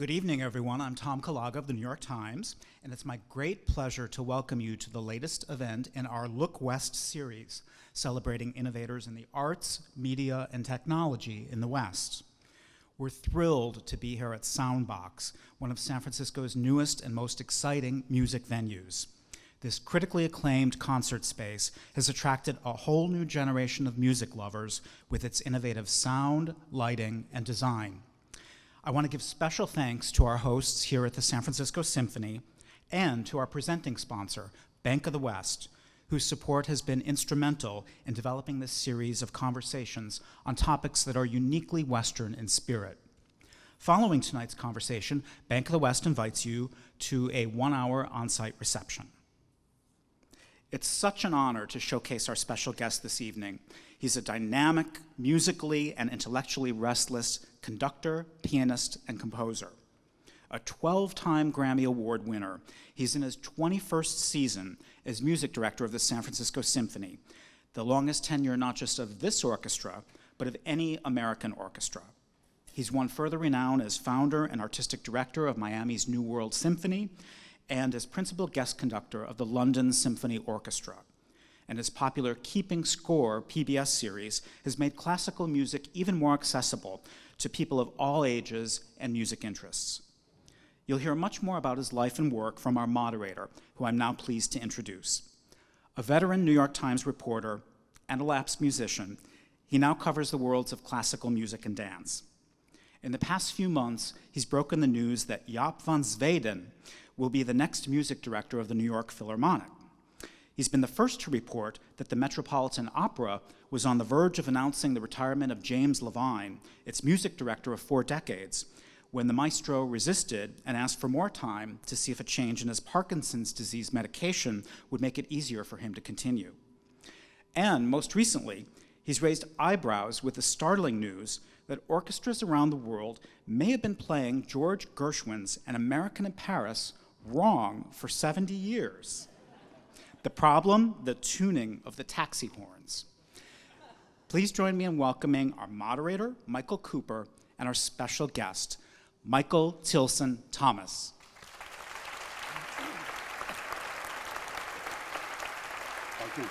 Good evening, everyone. I'm Tom Kalaga of the New York Times, and it's my great pleasure to welcome you to the latest event in our Look West series, celebrating innovators in the arts, media, and technology in the West. We're thrilled to be here at Soundbox, one of San Francisco's newest and most exciting music venues. This critically acclaimed concert space has attracted a whole new generation of music lovers with its innovative sound, lighting, and design. I want to give special thanks to our hosts here at the San Francisco Symphony and to our presenting sponsor, Bank of the West, whose support has been instrumental in developing this series of conversations on topics that are uniquely Western in spirit. Following tonight's conversation, Bank of the West invites you to a 1-hour on-site reception. It's such an honor to showcase our special guest this evening. He's a dynamic, musically and intellectually restless conductor, pianist, and composer. A 12-time Grammy Award winner, he's in his 21st season as music director of the San Francisco Symphony, the longest tenure not just of this orchestra, but of any American orchestra. He's won further renown as founder and artistic director of Miami's New World Symphony, and as principal guest conductor of the London Symphony Orchestra. And his popular Keeping Score PBS series has made classical music even more accessible to people of all ages and music interests. You'll hear much more about his life and work from our moderator, who I'm now pleased to introduce. A veteran New York Times reporter and a lapsed musician, he now covers the worlds of classical music and dance. In the past few months, he's broken the news that Jaap van Zweden will be the next music director of the New York Philharmonic. He's been the first to report that the Metropolitan Opera was on the verge of announcing the retirement of James Levine, its music director of 4 decades, when the maestro resisted and asked for more time to see if a change in his Parkinson's disease medication would make it easier for him to continue. And most recently, he's raised eyebrows with the startling news that orchestras around the world may have been playing George Gershwin's An American in Paris wrong for 70 years. The problem, the tuning of the taxi horns. Please join me in welcoming our moderator, Michael Cooper, and our special guest, Michael Tilson Thomas. Thank you.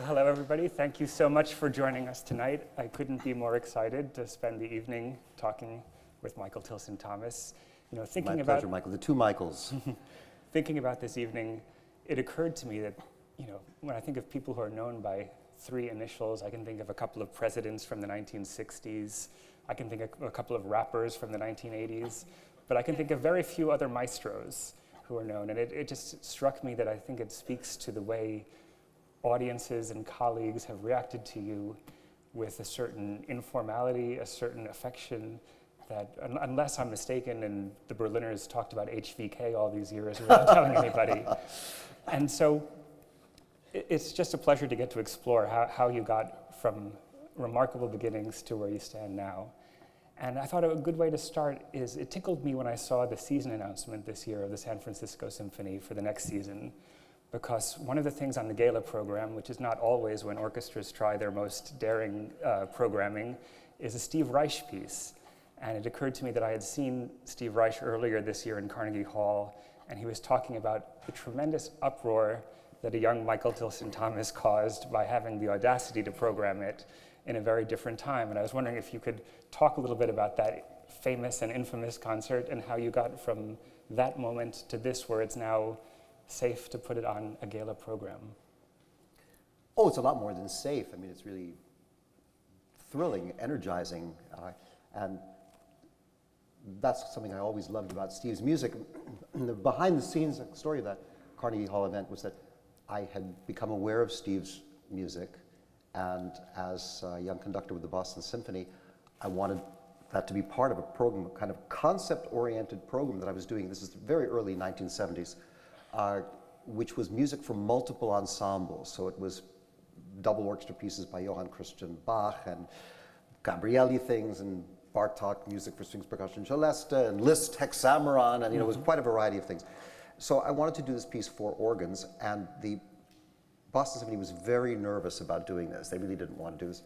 Hello, everybody. Thank you so much for joining us tonight. I couldn't be more excited to spend the evening talking with Michael Tilson Thomas. You know, thinking My about pleasure, Michael. The two Michaels. thinking about this evening, it occurred to me that, you know, when I think of people who are known by 3 initials, I can think of a couple of presidents from the 1960s. I can think of a couple of rappers from the 1980s, but I can think of very few other maestros who are known. And it just struck me that I think it speaks to the way audiences and colleagues have reacted to you with a certain informality, a certain affection that, unless I'm mistaken, and the Berliners talked about HVK all these years without telling anybody. And so it's just a pleasure to get to explore how you got from remarkable beginnings to where you stand now. And I thought a good way to start is, it tickled me when I saw the season announcement this year of the San Francisco Symphony for the next season, because one of the things on the gala program, which is not always when orchestras try their most daring programming, is a Steve Reich piece. And it occurred to me that I had seen Steve Reich earlier this year in Carnegie Hall, and he was talking about the tremendous uproar that a young Michael Tilson Thomas caused by having the audacity to program it in a very different time. And I was wondering if you could talk a little bit about that famous and infamous concert and how you got from that moment to this, where it's now safe to put it on a gala program. Oh, it's a lot more than safe. I mean, it's really thrilling, energizing, and that's something I always loved about Steve's music. The behind-the-scenes story of that Carnegie Hall event was that I had become aware of Steve's music, and as a young conductor with the Boston Symphony, I wanted that to be part of a program, a kind of concept-oriented program that I was doing. This is the very early 1970s, which was music for multiple ensembles. So it was double orchestra pieces by Johann Christian Bach and Gabrieli things and Bartok music for strings percussion, Celesta, and Liszt hexameron, and it was quite a variety of things. So I wanted to do this piece for organs, and the Boston Symphony was very nervous about doing this. They really didn't want to do this.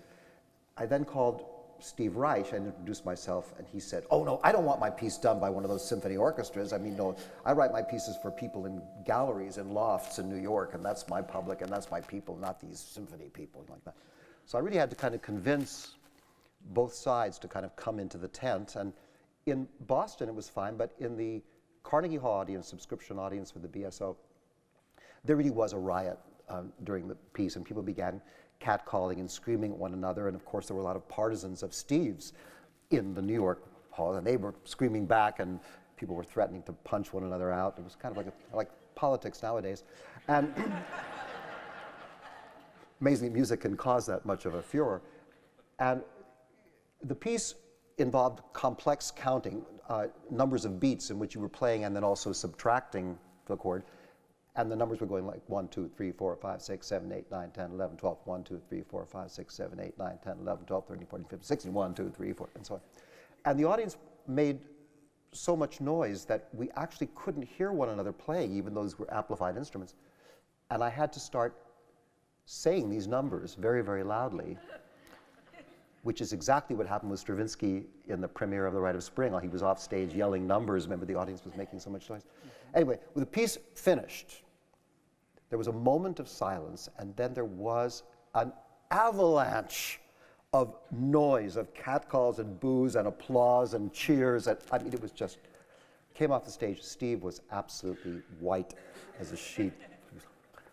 I then called Steve Reich and introduced myself, and he said, "Oh no, I don't want my piece done by one of those symphony orchestras. I mean, no, I write my pieces for people in galleries and lofts in New York, and that's my public and that's my people, not these symphony people like that." So I really had to kind of convince both sides to kind of come into the tent. And in Boston, it was fine, but in the Carnegie Hall audience, subscription audience for the BSO, there really was a riot during the piece, and people began catcalling and screaming at one another. And of course, there were a lot of partisans of Steve's in the New York Hall, and they were screaming back, and people were threatening to punch one another out. It was kind of like politics nowadays. And amazingly, music can cause that much of a furor. And the piece involved complex counting, numbers of beats in which you were playing and then also subtracting the chord. And the numbers were going like 1, 2, 3, 4, 5, 6, 7, 8, 9, 10, 11, 12. 1, 2, 3, 4, 5, 6, 7, 8, 9, 10, 11, 12, 13, 14, 15, 16. 1, 2, 3, 4, and so on. And the audience made so much noise that we actually couldn't hear one another playing, even though those were amplified instruments. And I had to start saying these numbers very, very loudly, which is exactly what happened with Stravinsky in the premiere of The Rite of Spring. He was off stage yelling numbers. Remember, the audience was making so much noise. Anyway, with the piece finished, there was a moment of silence, and then there was an avalanche of noise, of catcalls and boos and applause and cheers. And, I mean, it was just, came off the stage. Steve was absolutely white as a sheet.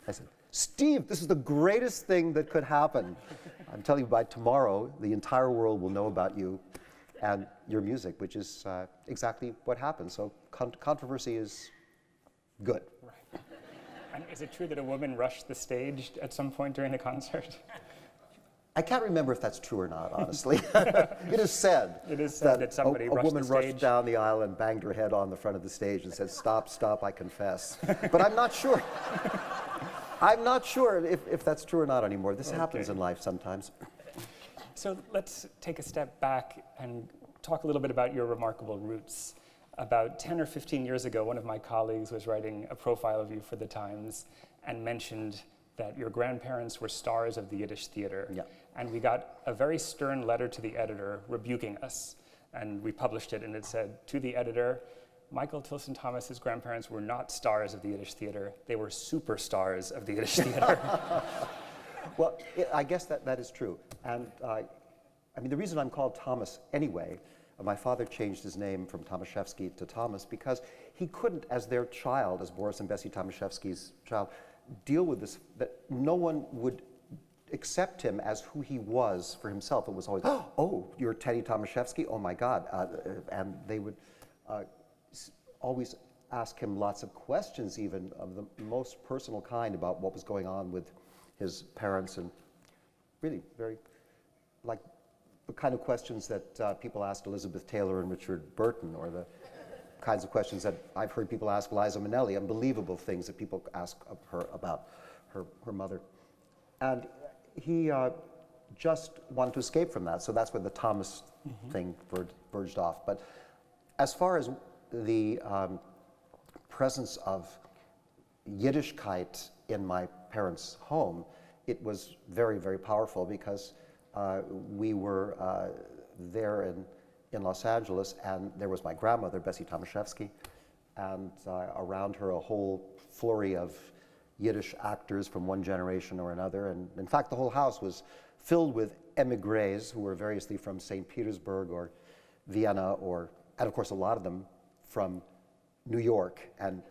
I said, "Steve, this is the greatest thing that could happen. I'm telling you, by tomorrow, the entire world will know about you and your music," which is exactly what happened. So controversy is good. Right. And is it true that a woman rushed the stage at some point during the concert? I can't remember if that's true or not, honestly. It is said, that somebody a rushed woman the stage. rushed down the aisle and banged her head on the front of the stage and said, "Stop, stop, I confess." But I'm not sure. I'm not sure if that's true or not anymore. This happens in life sometimes. So let's take a step back and talk a little bit about your remarkable roots. About 10 or 15 years ago, one of my colleagues was writing a profile of you for the Times and mentioned that your grandparents were stars of the Yiddish theater. Yeah. And we got a very stern letter to the editor rebuking us. And we published it, and it said, "To the editor, Michael Tilson Thomas's grandparents were not stars of the Yiddish theater. They were superstars of the Yiddish theater." Well, I guess that is true. And I mean, the reason I'm called Thomas anyway, my father changed his name from Tomaszewski to Thomas because he couldn't, as their child, as Boris and Bessie Tomaszewski's child, deal with this, that no one would accept him as who he was for himself. It was always, "Oh, you're Teddy Tomaszewski? Oh my God." And they would always ask him lots of questions, even of the most personal kind, about what was going on with his parents, and really very, like the kind of questions that people asked Elizabeth Taylor and Richard Burton, or the kinds of questions that I've heard people ask Liza Minnelli, unbelievable things that people ask of her about her mother. And he just wanted to escape from that, so that's where the Thomas thing verged off. But as far as the presence of Yiddishkeit in my parents' home, it was very, very powerful because we were there in Los Angeles, and there was my grandmother, Bessie Tomaszewski, and around her a whole flurry of Yiddish actors from one generation or another. And in fact, the whole house was filled with emigres who were variously from St. Petersburg or Vienna, and of course a lot of them from New York. And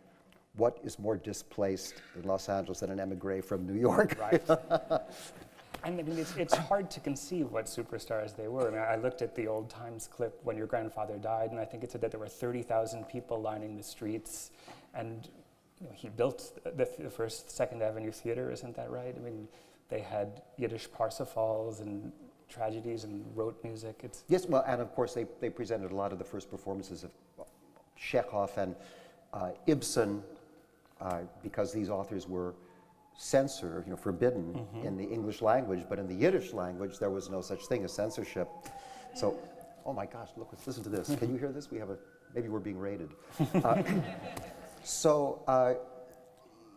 what is more displaced in Los Angeles than an emigre from New York? Right. And I mean, it's hard to conceive what superstars they were. I mean, I looked at the old Times clip when your grandfather died, and I think it said that there were 30,000 people lining the streets. And he built the first Second Avenue Theater, isn't that right? I mean, they had Yiddish Parsifals and tragedies and wrote music. Yes, well, and of course they presented a lot of the first performances of Chekhov and Ibsen, because these authors were censored, forbidden in the English language, but in the Yiddish language there was no such thing as censorship. So Oh my gosh, look, listen to this. Can you hear this? Maybe we're being raided. So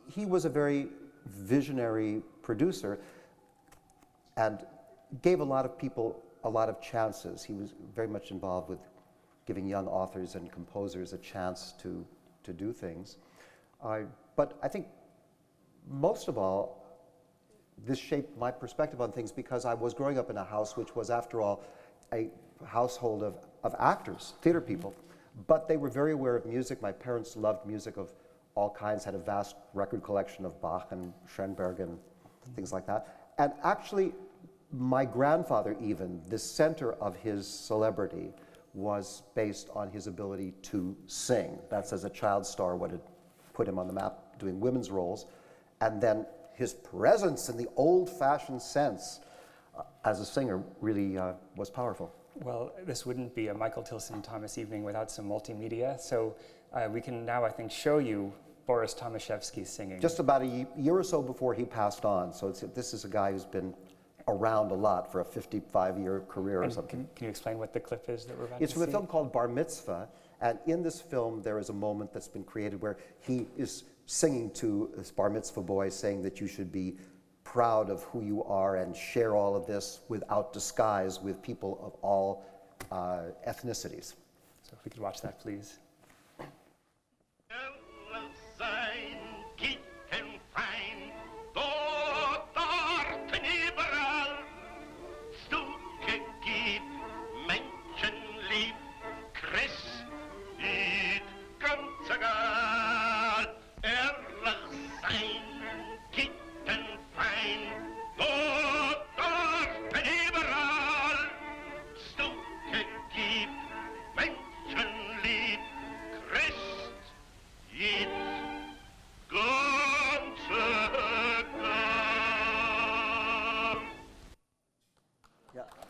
he was a very visionary producer and gave a lot of people a lot of chances. He was very much involved with giving young authors and composers a chance to do things. But I think most of all, this shaped my perspective on things because I was growing up in a house which was, after all, a household of actors, theater people, but they were very aware of music. My parents loved music of all kinds, had a vast record collection of Bach and Schoenberg and things like that. And actually, my grandfather even, the center of his celebrity was based on his ability to sing. That's, as a child star, what had put him on the map doing women's roles. And then his presence in the old-fashioned sense as a singer really was powerful. Well, this wouldn't be a Michael Tilson Thomas evening without some multimedia, so we can now, I think, show you Boris Tomaszewski singing. Just about a year or so before he passed on, so this is a guy who's been around a lot for a 55-year career or something. Can you explain what the clip is that we're about It's to from see? a film called Bar Mitzvah, and in this film there is a moment that's been created where he is singing to this bar mitzvah boy, saying that you should be proud of who you are and share all of this without disguise with people of all ethnicities. So if we could watch that, please.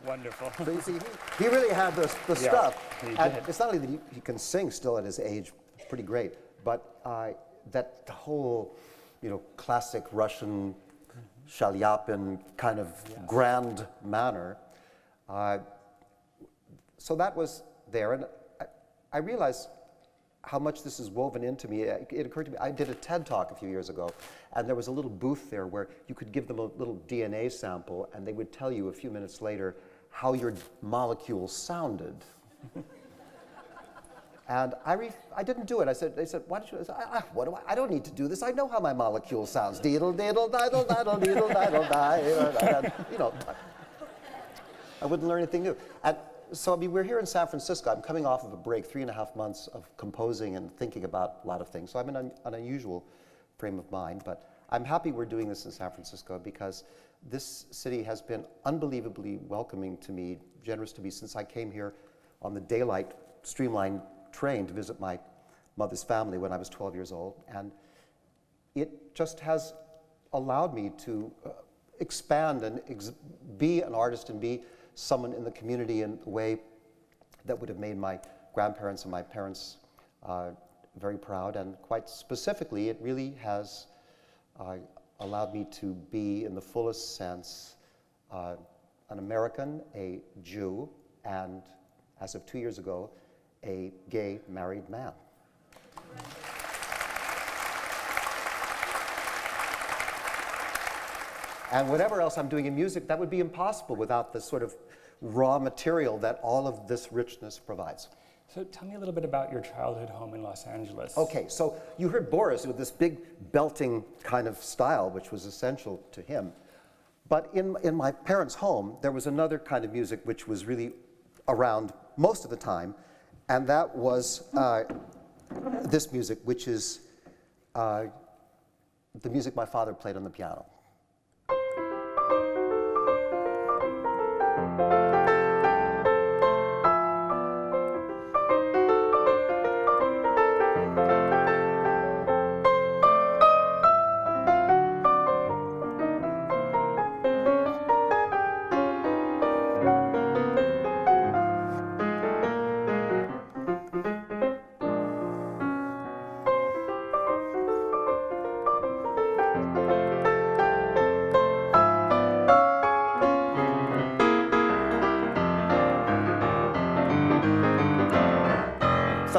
Wonderful. So you see, he really had the Yeah, stuff. he And did. it's not only that he can sing still at his age, pretty great, but that the whole, classic Russian Shalyapin kind of grand manner. So that was there, and I realized how much this is woven into me. It occurred to me, I did a TED Talk a few years ago, and there was a little booth there where you could give them a little DNA sample, and they would tell you a few minutes later how your molecules sounded. And I didn't do it. They said, why don't you? I said, I don't need to do this. I know how my molecule sounds. Deedle, diddle, diddle, diddle, deedle, diddle, die. I wouldn't learn anything new. And so, we're here in San Francisco. I'm coming off of a break, 3.5 months of composing and thinking about a lot of things. So I'm in an unusual frame of mind, but I'm happy we're doing this in San Francisco because this city has been unbelievably welcoming to me, generous to me since I came here on the daylight streamlined train to visit my mother's family when I was 12 years old. And it just has allowed me to expand and be an artist and be someone in the community in a way that would have made my grandparents and my parents very proud. And quite specifically, it really has allowed me to be, in the fullest sense, an American, a Jew, and as of 2 years ago, a gay married man. And whatever else I'm doing in music, that would be impossible without the sort of raw material that all of this richness provides. So tell me a little bit about your childhood home in Los Angeles. Okay, so you heard Boris with this big belting kind of style, which was essential to him. But in my parents' home, there was another kind of music which was really around most of the time, and that was this music, which is the music my father played on the piano.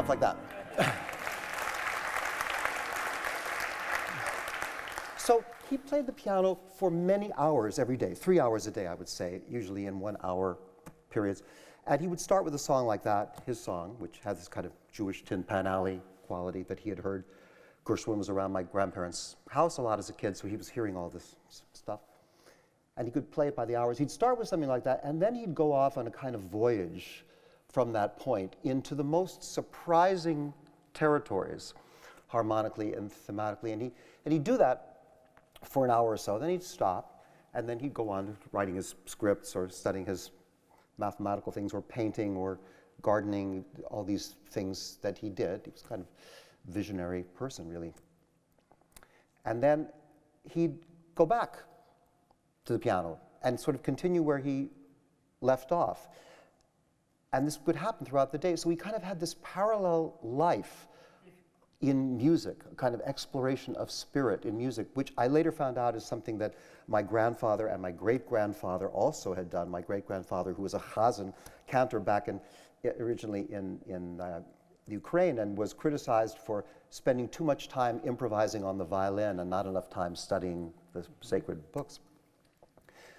stuff like that. So he played the piano for many hours every day, 3 hours a day, I would say, usually in 1 hour periods. And he would start with a song like that, his song, which had this kind of Jewish Tin Pan Alley quality that he had heard. Gershwin was around my grandparents' house a lot as a kid, so he was hearing all this stuff. And he could play it by the hours. He'd start with something like that, and then he'd go off on a kind of voyage from that point into the most surprising territories, harmonically and thematically. And he'd do that for an hour or so, then he'd stop, and then he'd go on writing his scripts or studying his mathematical things or painting or gardening, all these things that he did. He was kind of a visionary person, really. And then he'd go back to the piano and sort of continue where he left off. And this would happen throughout the day. So we kind of had this parallel life in music, a kind of exploration of spirit in music, which I later found out is something that my grandfather and my great-grandfather also had done. My great-grandfather, who was a chazan, cantor back originally in Ukraine, and was criticized for spending too much time improvising on the violin and not enough time studying the sacred books.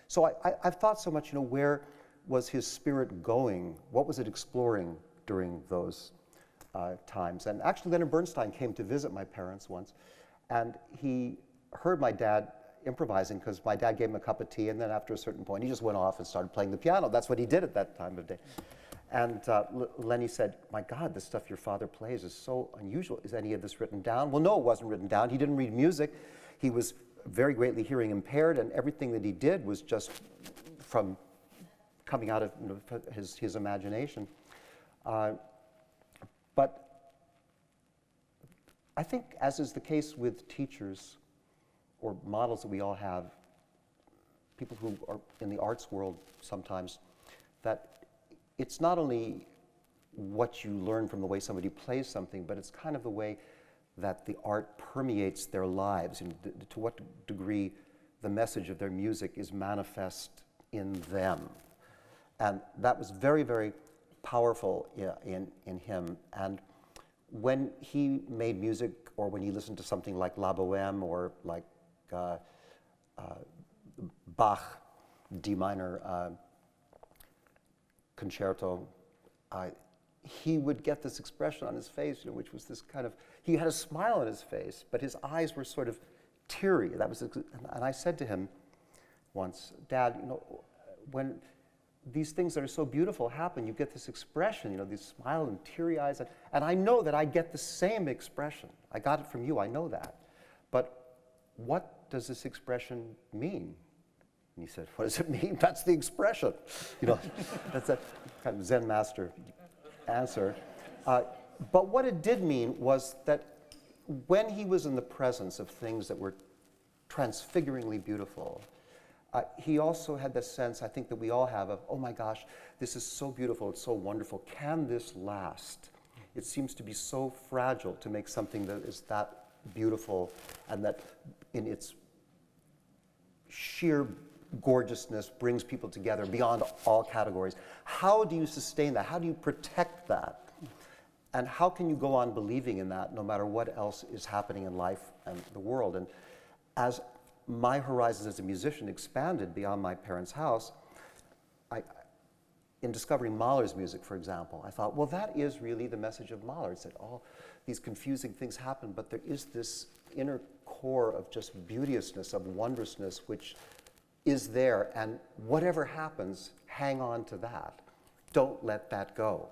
So I've thought so much, where was his spirit going? What was it exploring during those times? And actually, Leonard Bernstein came to visit my parents once, and he heard my dad improvising because my dad gave him a cup of tea, and then after a certain point, he just went off and started playing the piano. That's what he did at that time of day. And Lenny said, "My God, the stuff your father plays is so unusual. Is any of this written down?" Well, no, it wasn't written down. He didn't read music. He was very greatly hearing impaired, and everything that he did was just from coming out of his imagination. But I think, as is the case with teachers or models that we all have, people who are in the arts world sometimes, that it's not only what you learn from the way somebody plays something, but it's kind of the way that the art permeates their lives, and to what degree the message of their music is manifest in them. And that was very, very powerful in him. And when he made music, or when he listened to something like La Bohème or like Bach, D minor concerto, he would get this expression on his face, which was this kind of, he had a smile on his face, but his eyes were sort of teary. That was, and I said to him once, "Dad, when these things that are so beautiful happen, you get this expression, these smile and teary eyes, and I know that I get the same expression. I got it from you, I know that. But what does this expression mean?" And he said, "What does it mean? That's the expression." That's a kind of Zen master answer. But what it did mean was that when he was in the presence of things that were transfiguringly beautiful, he also had this sense, I think, that we all have of, oh my gosh, this is so beautiful, it's so wonderful. Can this last? It seems to be so fragile to make something that is that beautiful and that in its sheer gorgeousness brings people together beyond all categories. How do you sustain that? How do you protect that? And how can you go on believing in that no matter what else is happening in life and the world? And as my horizons as a musician expanded beyond my parents' house, in discovering Mahler's music, for example, I thought, well, that is really the message of Mahler. It's that all these confusing things happen, but there is this inner core of just beauteousness, of wondrousness, which is there, and whatever happens, hang on to that. Don't let that go.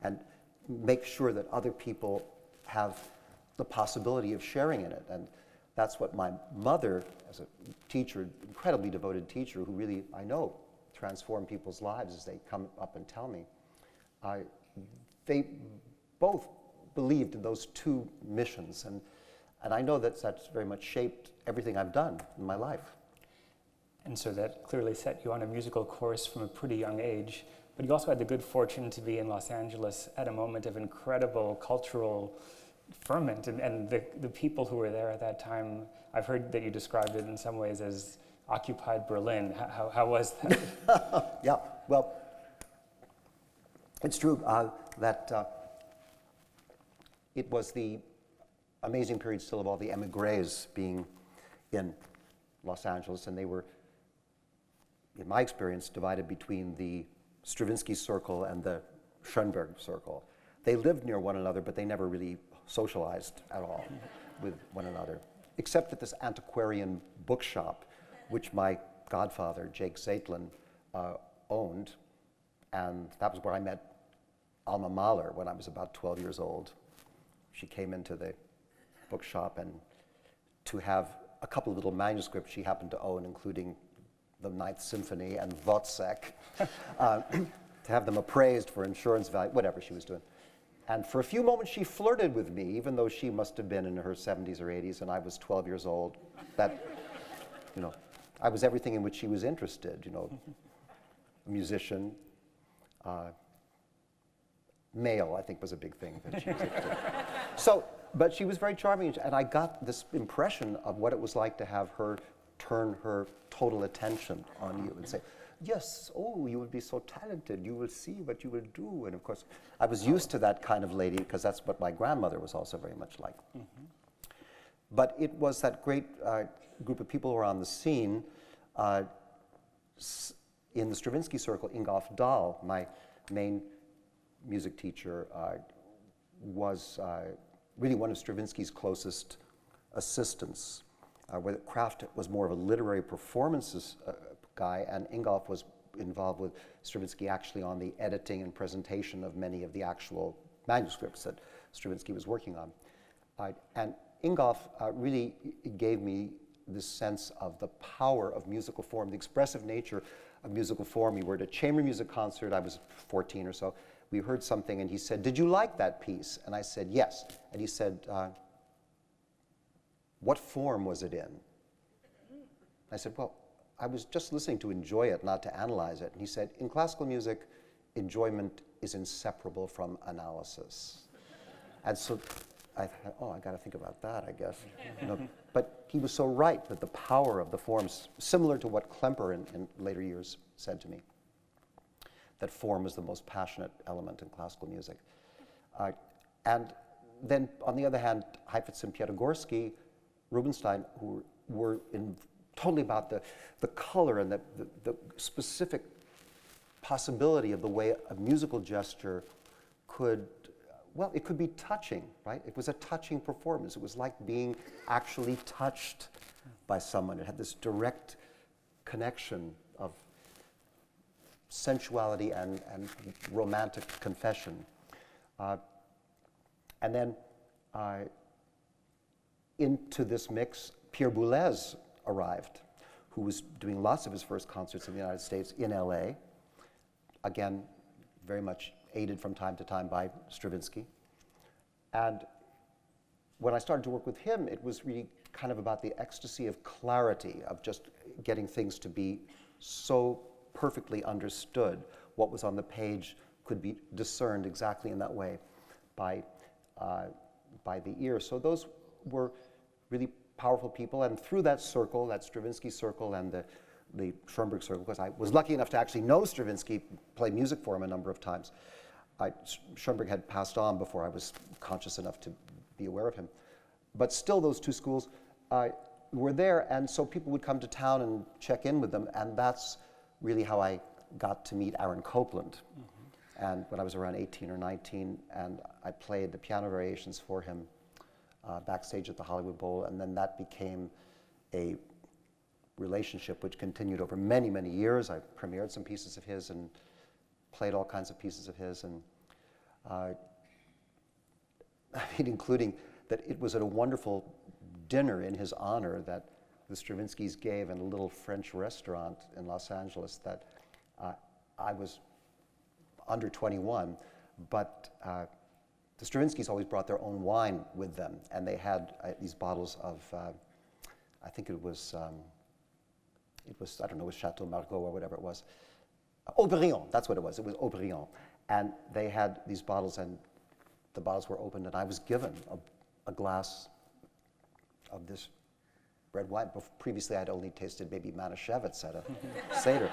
And make sure that other people have the possibility of sharing in it. And that's what my mother, as a teacher, incredibly devoted teacher, who really, I know, transformed people's lives as they come up and tell me. They both believed in those two missions, and I know that's very much shaped everything I've done in my life. And so that clearly set you on a musical course from a pretty young age. But you also had the good fortune to be in Los Angeles at a moment of incredible cultural ferment. And the people who were there at that time, I've heard that you described it in some ways as occupied Berlin. How was that? Yeah, well, it's true that it was the amazing period still of all the emigres being in Los Angeles, and they were, in my experience, divided between the Stravinsky circle and the Schoenberg circle. They lived near one another, but they never really socialized at all with one another, except at this antiquarian bookshop, which my godfather, Jake Zeitlin, owned, and that was where I met Alma Mahler when I was about 12 years old. She came into the bookshop, and to have a couple of little manuscripts she happened to own, including the Ninth Symphony and Wozzeck, to have them appraised for insurance value, whatever she was doing. And for a few moments she flirted with me, even though she must have been in her 70s or 80s and I was 12 years old. That, you know, I was everything in which she was interested, you know, a musician, male, I think, was a big thing that she was interested in. So, but she was very charming, and I got this impression of what it was like to have her turn her total attention on you and say, yes, oh, you will be so talented, you will see what you will do. And of course, I was used to that kind of lady because that's what my grandmother was also very much like. Mm-hmm. But it was that great group of people who were on the scene. In the Stravinsky circle, Ingolf Dahl, my main music teacher, was really one of Stravinsky's closest assistants, where Kraft was more of a literary performances guy, and Ingolf was involved with Stravinsky actually on the editing and presentation of many of the actual manuscripts that Stravinsky was working on. And Ingolf really gave me this sense of the power of musical form, the expressive nature of musical form. We were at a chamber music concert, I was 14 or so. We heard something and he said, "Did you like that piece?" And I said, "Yes." And he said, "What form was it in?" I said, "Well, I was just listening to enjoy it, not to analyze it." And he said, "In classical music, enjoyment is inseparable from analysis." And so I thought, oh, I got to think about that, I guess. You know, but he was so right that the power of the forms, similar to what Klemper in later years said to me, that form was the most passionate element in classical music. And then, on the other hand, Heifetz and Piatigorsky, Rubinstein, who were totally about the color and the specific possibility of the way a musical gesture could, well, it could be touching, right? It was a touching performance. It was like being actually touched by someone. It had this direct connection of sensuality and romantic confession. And then into this mix, Pierre Boulez arrived, who was doing lots of his first concerts in the United States in LA. Again, very much aided from time to time by Stravinsky. And when I started to work with him, it was really kind of about the ecstasy of clarity, of just getting things to be so perfectly understood. What was on the page could be discerned exactly in that way by the ear. So those were really powerful people, and through that circle, that Stravinsky circle and the Schoenberg circle, because I was lucky enough to actually know Stravinsky, play music for him a number of times. Schoenberg had passed on before I was conscious enough to be aware of him. But still, those two schools were there, and so people would come to town and check in with them, and that's really how I got to meet Aaron Copland. Mm-hmm. And when I was around 18 or 19, and I played the piano variations for him backstage at the Hollywood Bowl, and then that became a relationship which continued over many, many years. I premiered some pieces of his and played all kinds of pieces of his, and I mean, including that it was at a wonderful dinner in his honor that the Stravinskys gave in a little French restaurant in Los Angeles that I was under 21, but the Stravinskys always brought their own wine with them, and they had these bottles of, I think it was, I don't know, it was Chateau Margaux or whatever it was. Aubryon, that's what it was Aubryon. And they had these bottles, and the bottles were opened, and I was given a glass of this red wine. Previously, I'd only tasted maybe Manischewitz at a Seder.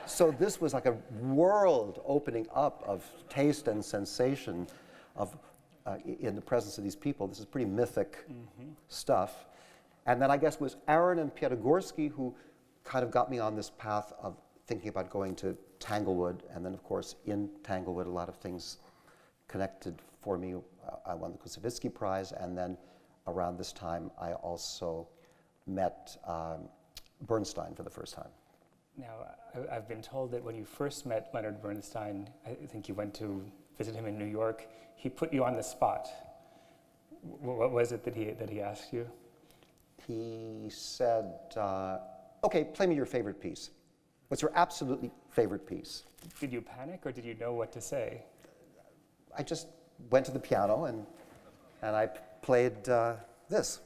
So this was like a world opening up of taste and sensation, of in the presence of these people. This is pretty mythic stuff. And then I guess it was Aaron and Piatigorsky who kind of got me on this path of thinking about going to Tanglewood. And then, of course, in Tanglewood, a lot of things connected for me. I won the Kusevitsky Prize, and then around this time, I also met Bernstein for the first time. Now, I've been told that when you first met Leonard Bernstein, I think you went to visit him in New York, he put you on the spot. What was it that he asked you? He said, okay, play me your favorite piece. What's your absolutely favorite piece? Did you panic, or did you know what to say? I just went to the piano and I played this.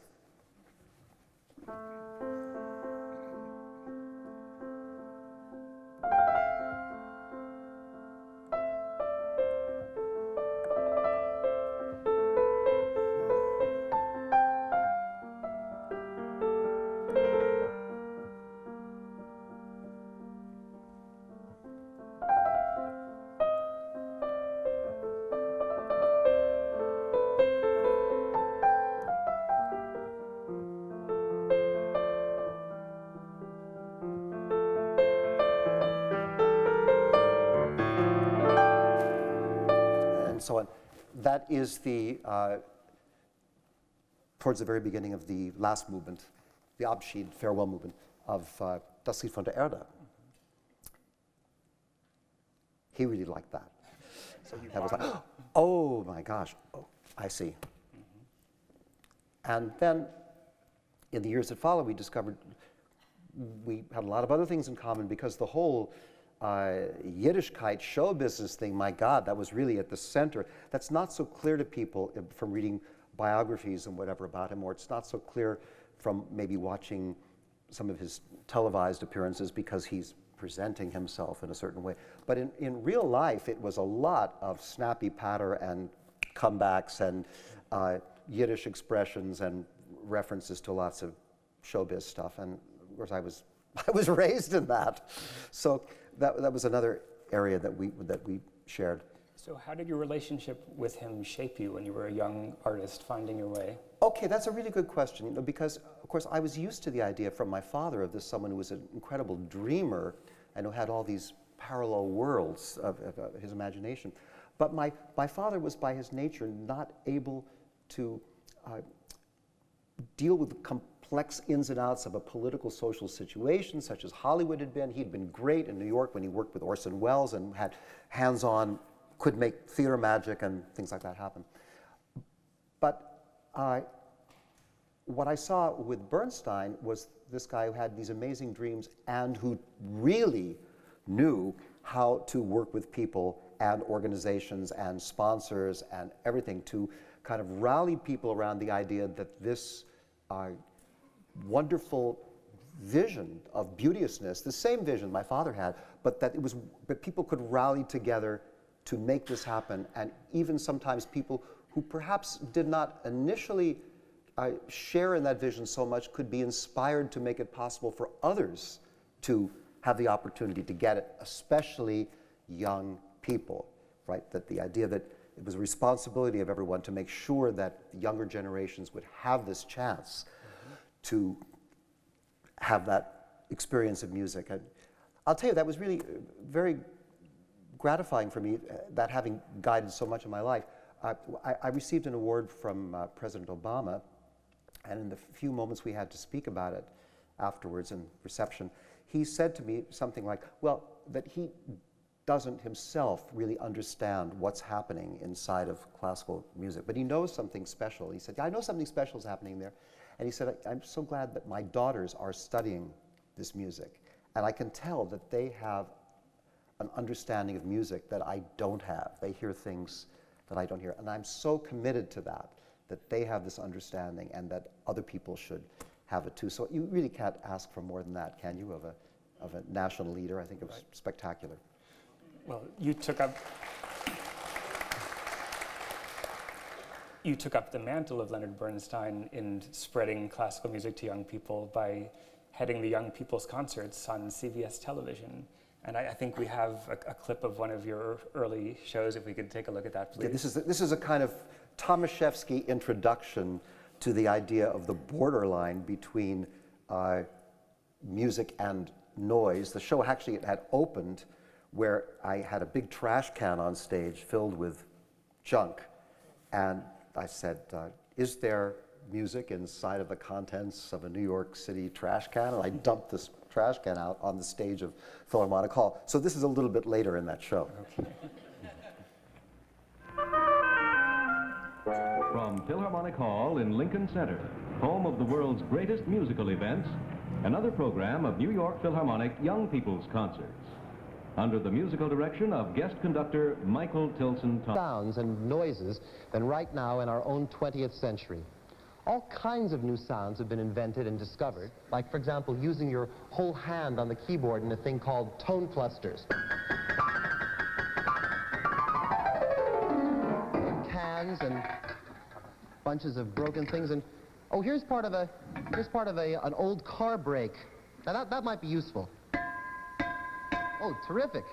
So on. That is the, towards the very beginning of the last movement, the Abschied, farewell movement of Das Lied von der Erde. He really liked that. So I was like, oh my gosh, oh, I see. And then in the years that followed, we discovered we had a lot of other things in common because the whole Yiddishkeit show business thing, my God, that was really at the center. That's not so clear to people from reading biographies and whatever about him, or it's not so clear from maybe watching some of his televised appearances because he's presenting himself in a certain way. But in real life, it was a lot of snappy patter and comebacks and Yiddish expressions and references to lots of showbiz stuff. And of course, I was raised in that. So that was another area that we shared. So how did your relationship with him shape you when you were a young artist finding your way? Okay, that's a really good question, because of course I was used to the idea from my father of this someone who was an incredible dreamer and who had all these parallel worlds of his imagination. But my father was by his nature not able to deal with the complex ins and outs of a political social situation such as Hollywood had been. He'd been great in New York when he worked with Orson Welles and had hands-on, could make theater magic and things like that happen. But what I saw with Bernstein was this guy who had these amazing dreams and who really knew how to work with people and organizations and sponsors and everything to kind of rally people around the idea that this wonderful vision of beauteousness, the same vision my father had, but that people could rally together to make this happen, and even sometimes people who perhaps did not initially share in that vision so much could be inspired to make it possible for others to have the opportunity to get it, especially young people, right? That the idea that it was a responsibility of everyone to make sure that the younger generations would have this chance to have that experience of music. And I'll tell you, that was really very gratifying for me, that having guided so much of my life. I received an award from President Obama, and in the few moments we had to speak about it afterwards in reception, he said to me something like, well, that he doesn't himself really understand what's happening inside of classical music, but he knows something special. He said, yeah, I know something special is happening there. And he said, I'm so glad that my daughters are studying this music, and I can tell that they have an understanding of music that I don't have. They hear things that I don't hear, and I'm so committed to that they have this understanding and that other people should have it too. So you really can't ask for more than that, can you, of a national leader? I think it was spectacular. Well, you took up the mantle of Leonard Bernstein in spreading classical music to young people by heading the Young People's Concerts on CBS television. And I think we have a clip of one of your early shows, if we could take a look at that, please. Yeah, this is a kind of Tomaszewski introduction to the idea of the borderline between music and noise. The show actually had opened where I had a big trash can on stage filled with junk. And I said, is there music inside of the contents of a New York City trash can? And I dumped this trash can out on the stage of Philharmonic Hall. So this is a little bit later in that show. Okay. From Philharmonic Hall in Lincoln Center, home of the world's greatest musical events, another program of New York Philharmonic Young People's Concerts, under the musical direction of guest conductor Michael Tilson Thomas. Sounds and noises than right now in our own 20th century. All kinds of new sounds have been invented and discovered, like, for example, using your whole hand on the keyboard in a thing called tone clusters. Cans and bunches of broken things, and oh, here's part of an old car brake. Now that might be useful. Oh, terrific.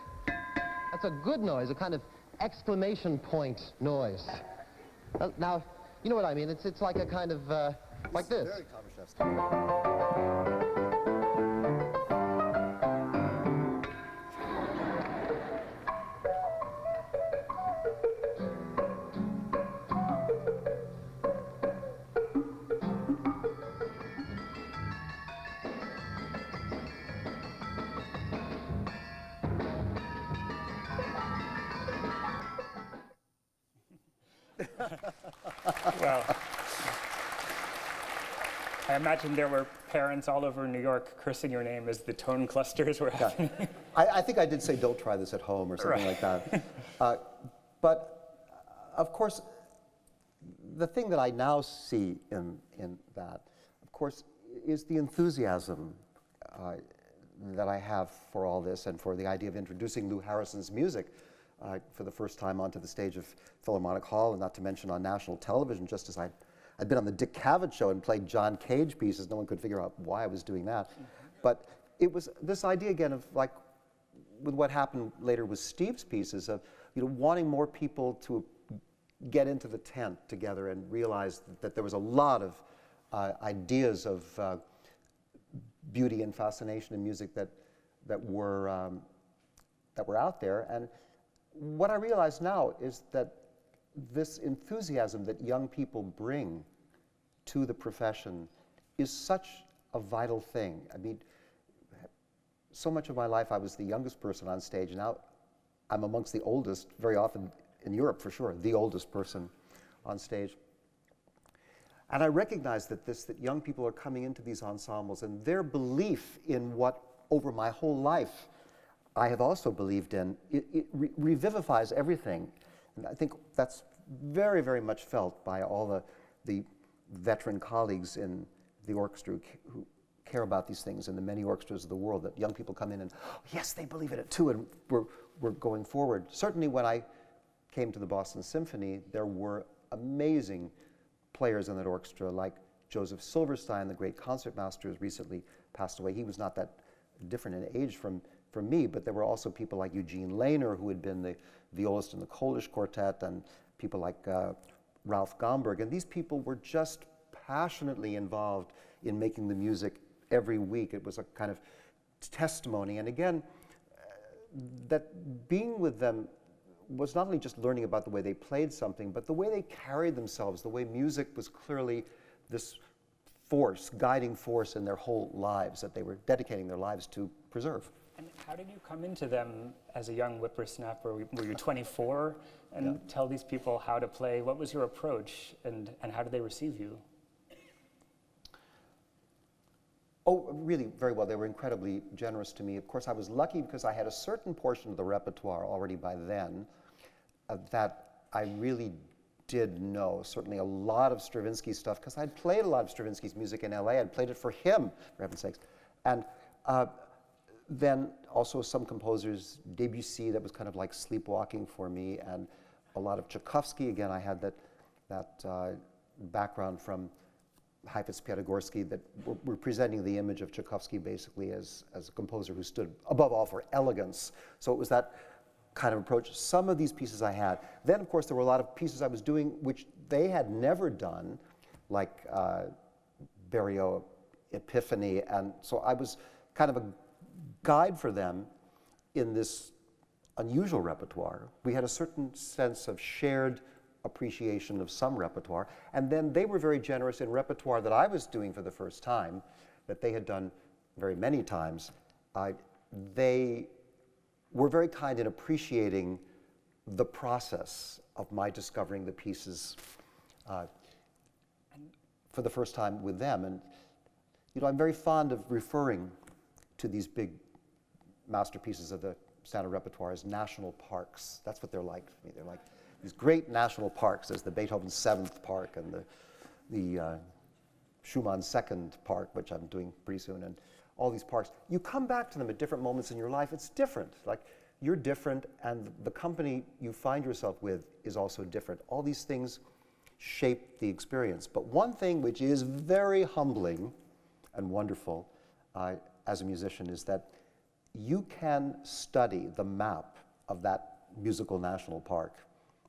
That's a good noise, a kind of exclamation point noise. Now, you know what I mean? It's like a kind of, like this. Very Tomaszewski. Well, I imagine there were parents all over New York cursing your name as the tone clusters were happening. I think I did say, don't try this at home or something like that. But of course, the thing that I now see in that, of course, is the enthusiasm that I have for all this and for the idea of introducing Lou Harrison's music for the first time onto the stage of Philharmonic Hall, and not to mention on national television, just as I'd been on the Dick Cavett show and played John Cage pieces. No one could figure out why I was doing that. But it was this idea again of, like, with what happened later with Steve's pieces, of wanting more people to get into the tent together and realize that there was a lot of ideas of beauty and fascination in music that were out there. And what I realize now is that this enthusiasm that young people bring to the profession is such a vital thing. I mean, so much of my life I was the youngest person on stage. Now I'm amongst the oldest, very often in Europe for sure, the oldest person on stage. And I recognize that young people are coming into these ensembles, and their belief in what over my whole life I have also believed in, it revivifies everything. And I think that's very, very much felt by all the veteran colleagues in the orchestra who care about these things, in the many orchestras of the world, that young people come in and, oh, yes, they believe in it too, and we're going forward. Certainly when I came to the Boston Symphony, there were amazing players in that orchestra, like Joseph Silverstein, the great concertmaster, who's recently passed away. He was not that different in age from me, but there were also people like Eugene Lehner, who had been the violist in the Kolisch Quartet, and people like Ralph Gomberg. And these people were just passionately involved in making the music every week. It was a kind of testimony. And again, that being with them was not only just learning about the way they played something, but the way they carried themselves, the way music was clearly this force, guiding force in their whole lives that they were dedicating their lives to preserve. And how did you come into them as a young whippersnapper? Were you 24 and tell these people how to play? What was your approach, and how did they receive you? Oh, really, very well. They were incredibly generous to me. Of course, I was lucky because I had a certain portion of the repertoire already by then that I really did know. Certainly a lot of Stravinsky stuff, because I'd played a lot of Stravinsky's music in LA. I'd played it for him, for heaven's sakes. And then also some composers, Debussy, that was kind of like sleepwalking for me, and a lot of Tchaikovsky. Again, I had that background from Heifetz Piatigorsky, that we're presenting the image of Tchaikovsky basically as a composer who stood above all for elegance. So it was that kind of approach. Some of these pieces I had. Then, of course, there were a lot of pieces I was doing which they had never done, like Barrio, Epiphany, and so I was kind of a guide for them in this unusual repertoire. We had a certain sense of shared appreciation of some repertoire, and then they were very generous in repertoire that I was doing for the first time, that they had done very many times. They were very kind in appreciating the process of my discovering the pieces for the first time with them. And you know, I'm very fond of referring to these big masterpieces of the standard repertoire as national parks. That's what they're like to me. They're like these great national parks. There's the Beethoven 7th Park and the Schumann 2nd Park, which I'm doing pretty soon, and all these parks. You come back to them at different moments in your life. It's different. Like, you're different, and the company you find yourself with is also different. All these things shape the experience. But one thing which is very humbling and wonderful as a musician is that you can study the map of that musical national park,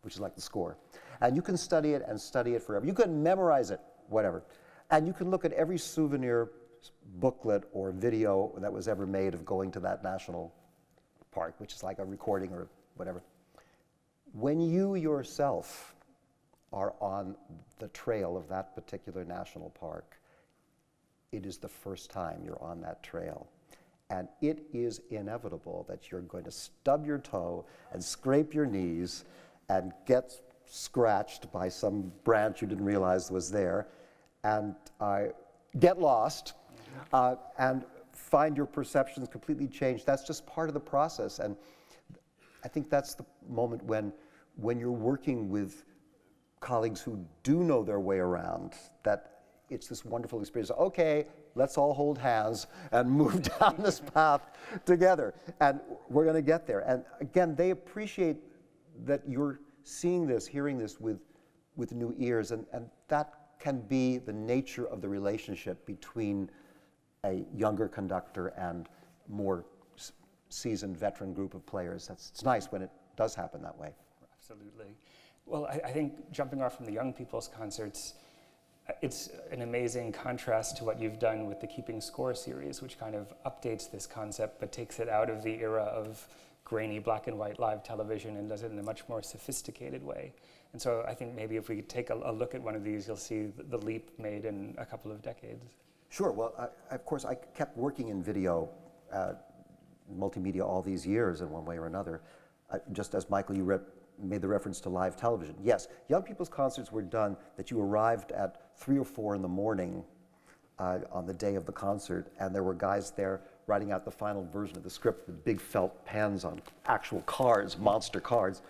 which is like the score. And you can study it forever. You can memorize it, whatever. And you can look at every souvenir booklet or video that was ever made of going to that national park, which is like a recording or whatever. When you yourself are on the trail of that particular national park, it is the first time you're on that trail. And it is inevitable that you're going to stub your toe and scrape your knees and get scratched by some branch you didn't realize was there, and get lost, and find your perceptions completely changed. That's just part of the process. And I think that's the moment when you're working with colleagues who do know their way around, that it's this wonderful experience. Okay, let's all hold hands and move down this path together. And we're going to get there. And again, they appreciate that you're seeing this, hearing this with new ears. And that can be the nature of the relationship between a younger conductor and more seasoned veteran group of players. It's nice when it does happen that way. Absolutely. Well, I think jumping off from the young people's concerts, it's an amazing contrast to what you've done with the Keeping Score series, which kind of updates this concept but takes it out of the era of grainy black and white live television and does it in a much more sophisticated way. And so I think maybe if we take a look at one of these, you'll see the leap made in a couple of decades. Sure. Well, of course, I kept working in video, multimedia all these years in one way or another. Just as Michael, you made the reference to live television. Yes, young people's concerts were done that you arrived at 3 or 4 in the morning on the day of the concert, and there were guys there writing out the final version of the script with big felt pens on actual cards, monster cards,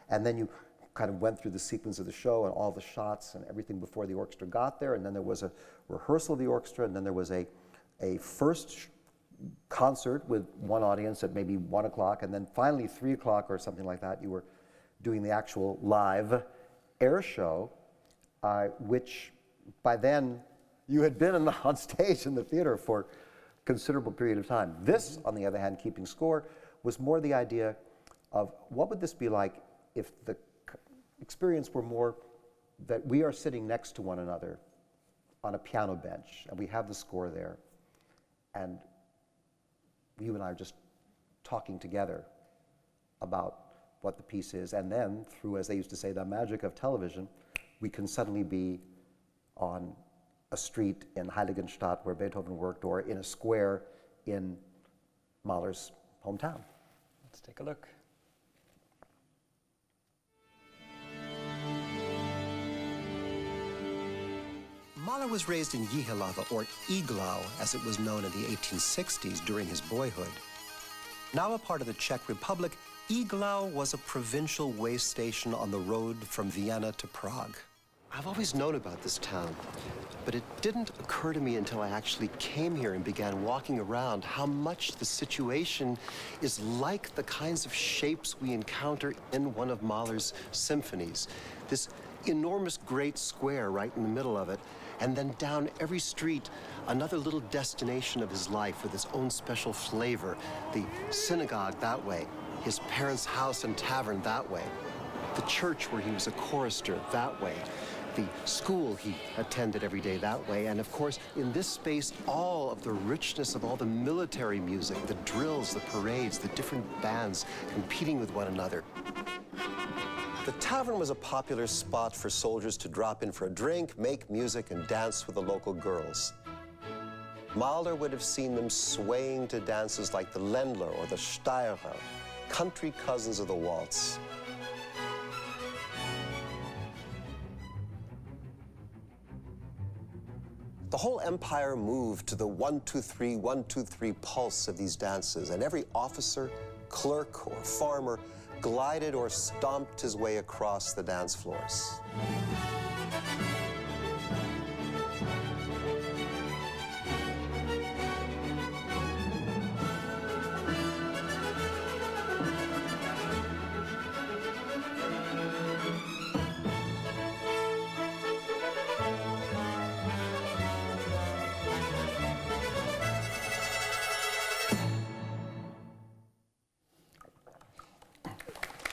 and then you kind of went through the sequence of the show and all the shots and everything before the orchestra got there, and then there was a rehearsal of the orchestra, and then there was a first concert with one audience at maybe 1 o'clock, and then finally 3 o'clock or something like that, you were doing the actual live air show, which by then you had been on stage in the theater for a considerable period of time. This, on the other hand, Keeping Score, was more the idea of what would this be like if the experience were more that we are sitting next to one another on a piano bench, and we have the score there, and you and I are just talking together about what the piece is, and then through, as they used to say, the magic of television, we can suddenly be on a street in Heiligenstadt where Beethoven worked, or in a square in Mahler's hometown. Let's take a look. Mahler was raised in Jihlava, or Iglau, as it was known in the 1860s during his boyhood. Now a part of the Czech Republic, Iglau was a provincial way station on the road from Vienna to Prague. I've always known about this town, but it didn't occur to me until I actually came here and began walking around how much the situation is like the kinds of shapes we encounter in one of Mahler's symphonies. This enormous great square right in the middle of it, and then down every street, another little destination of his life with its own special flavor. The synagogue that way, his parents' house and tavern that way, the church where he was a chorister that way, the school he attended every day that way. And of course, in this space, all of the richness of all the military music, the drills, the parades, the different bands competing with one another. The tavern was a popular spot for soldiers to drop in for a drink, make music, and dance with the local girls. Mahler would have seen them swaying to dances like the Ländler or the Steirer, country cousins of the waltz. The whole empire moved to the 1-2-3, 1-2-3 pulse of these dances, and every officer, clerk, or farmer glided or stomped his way across the dance floors.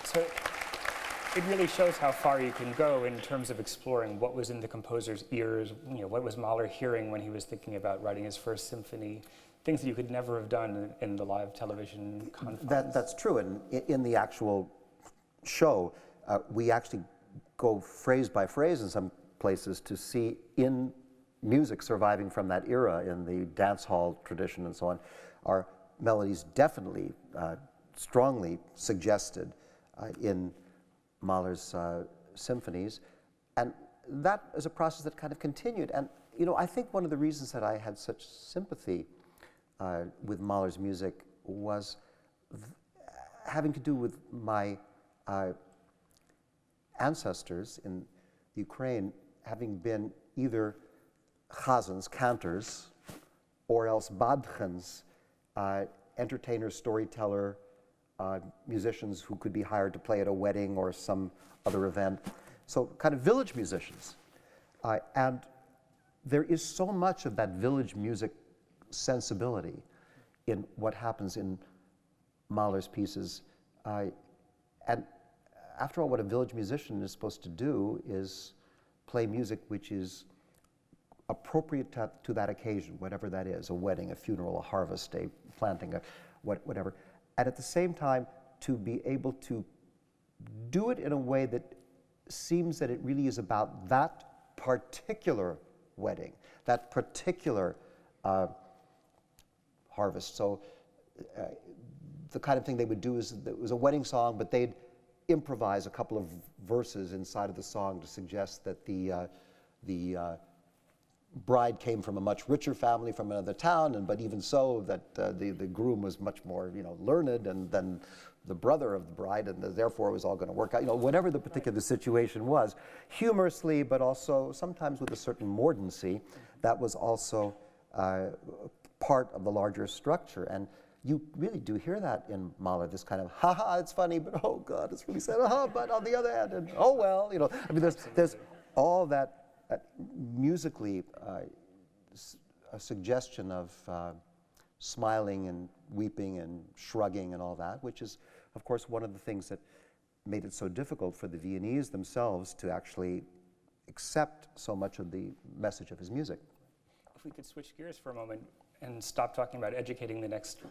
So it really shows how far you can go in terms of exploring what was in the composer's ears, what was Mahler hearing when he was thinking about writing his first symphony, things that you could never have done in the live television confines. That's true, and in the actual show, we actually go phrase by phrase in some places to see in music surviving from that era in the dance hall tradition and so on, are melodies definitely strongly suggested in Mahler's symphonies, and that is a process that kind of continued. And I think one of the reasons that I had such sympathy with Mahler's music was having to do with my ancestors in Ukraine having been either chazans, cantors, or else badchans, entertainers, storyteller, musicians who could be hired to play at a wedding or some other event. So kind of village musicians. And there is so much of that village music sensibility in what happens in Mahler's pieces. And after all, what a village musician is supposed to do is play music which is appropriate to that occasion, whatever that is, a wedding, a funeral, a harvest, a planting, whatever. And at the same time, to be able to do it in a way that seems that it really is about that particular wedding, that particular harvest. So the kind of thing they would do is, it was a wedding song, but they'd improvise a couple of verses inside of the song to suggest that the bride came from a much richer family from another town, but even so, that the groom was much more, learned than the brother of the bride, and therefore it was all going to work out. Whatever the particular situation was, humorously, but also sometimes with a certain mordancy, that was also part of the larger structure. And you really do hear that in Mahler, this kind of, ha-ha, it's funny, but oh God, it's really sad, but on the other hand, and oh well, I mean, there's all that musically a suggestion of smiling and weeping and shrugging and all that, which is, of course, one of the things that made it so difficult for the Viennese themselves to actually accept so much of the message of his music. If we could switch gears for a moment and stop talking about educating the next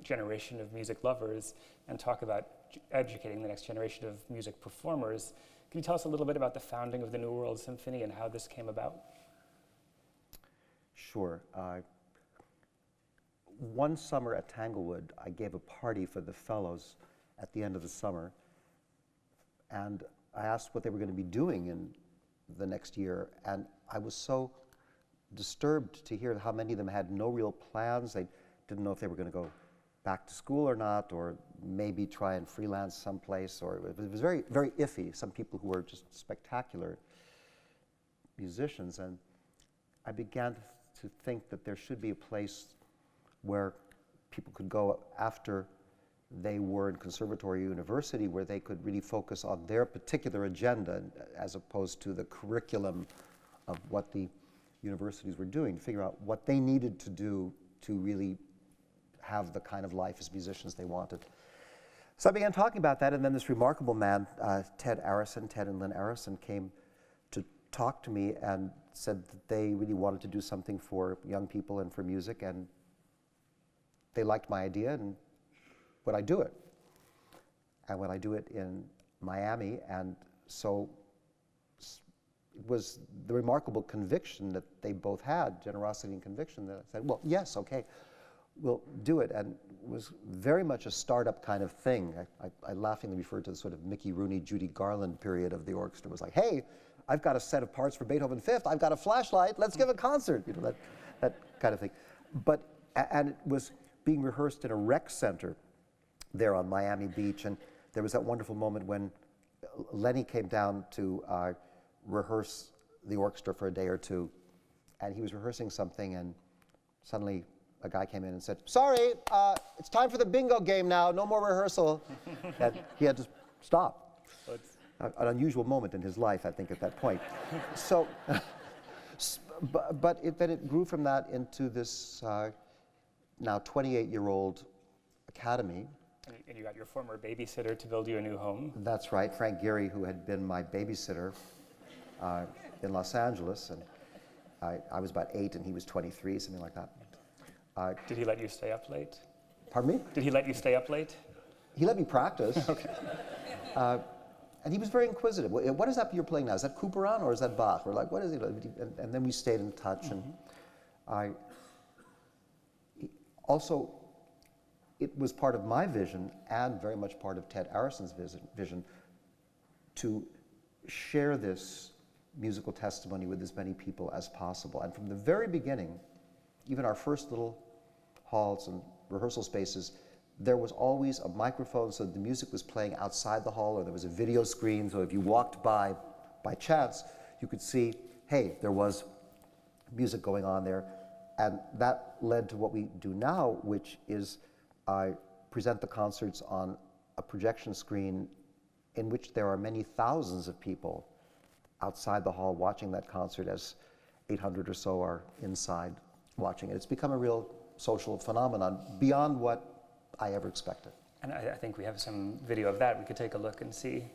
generation of music lovers and talk about educating the next generation of music performers, can you tell us a little bit about the founding of the New World Symphony and how this came about? Sure. One summer at Tanglewood, I gave a party for the fellows at the end of the summer, and I asked what they were going to be doing in the next year, and I was so disturbed to hear how many of them had no real plans. They didn't know if they were going to go back to school or not, or maybe try and freelance someplace, or it was very, very iffy. Some people who were just spectacular musicians, and I began to think that there should be a place where people could go after they were in conservatory or university, where they could really focus on their particular agenda as opposed to the curriculum of what the universities were doing, figure out what they needed to do to really have the kind of life as musicians they wanted. So I began talking about that, and then this remarkable man, Ted and Lynn Arison, came to talked to me and said that they really wanted to do something for young people and for music, and they liked my idea and would I do it? And would I do it in Miami? And so it was the remarkable conviction that they both had, generosity and conviction, that I said, well, yes, okay, we'll do it. And it was very much a startup kind of thing. I laughingly referred to the sort of Mickey Rooney, Judy Garland period of the orchestra. It was like, hey, I've got a set of parts for Beethoven Fifth, I've got a flashlight, let's give a concert, you know, that kind of thing. And it was being rehearsed in a rec center there on Miami Beach, and there was that wonderful moment when Lenny came down to rehearse the orchestra for a day or two, and he was rehearsing something, and suddenly a guy came in and said, sorry, it's time for the bingo game now, no more rehearsal. And he had to stop. An unusual moment in his life, I think, at that point. So, but then it grew from that into this now 28-year-old academy. And you got your former babysitter to build you a new home. That's right, Frank Gehry, who had been my babysitter in Los Angeles, and I was about 8 and he was 23, something like that. Did he let you stay up late? Pardon me? Did he let you stay up late? He let me practice. Okay. And he was very inquisitive. What is that you're playing now? Is that Couperin or is that Bach? We're like, what is it? And then we stayed in touch. And also, it was part of my vision and very much part of Ted Arison's vision to share this musical testimony with as many people as possible. And from the very beginning, even our first little halls and rehearsal spaces, there was always a microphone, so the music was playing outside the hall, or there was a video screen, so if you walked by chance, you could see, hey, there was music going on there. And that led to what we do now, which is present the concerts on a projection screen in which there are many thousands of people outside the hall watching that concert, as 800 or so are inside watching it. It's become a real social phenomenon beyond what I ever expected. And I think we have some video of that. We could take a look and see.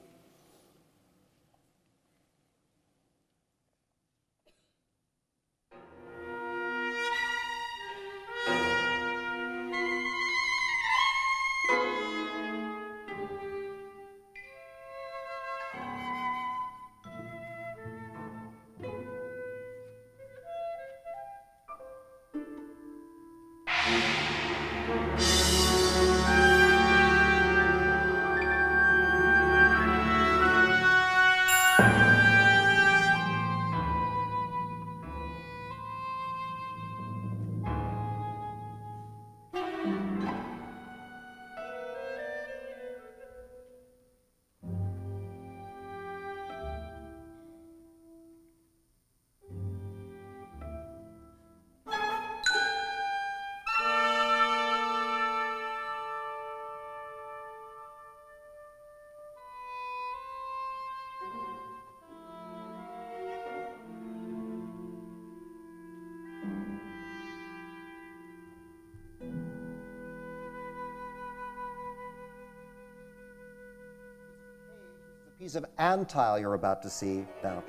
Piece of Antile you're about to see now.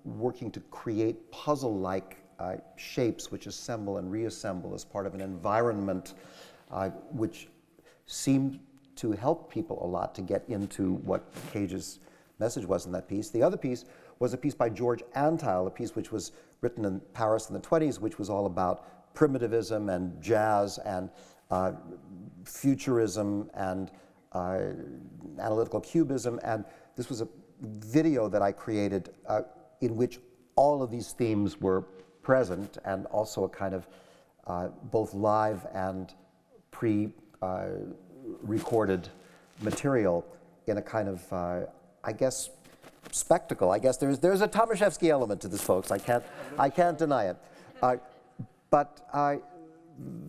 Working to create puzzle-like shapes which assemble and reassemble as part of an environment which seemed to help people a lot to get into what Cage's message was in that piece. The other piece was a piece by George Antheil, a piece which was written in Paris in the 1920s, which was all about primitivism and jazz and futurism and analytical cubism. And this was a video that I created in which all of these themes were present, and also a kind of both live and pre-recorded material in a kind of, I guess, spectacle. I guess there's a Tomaszewski element to this, folks. I can't deny it. But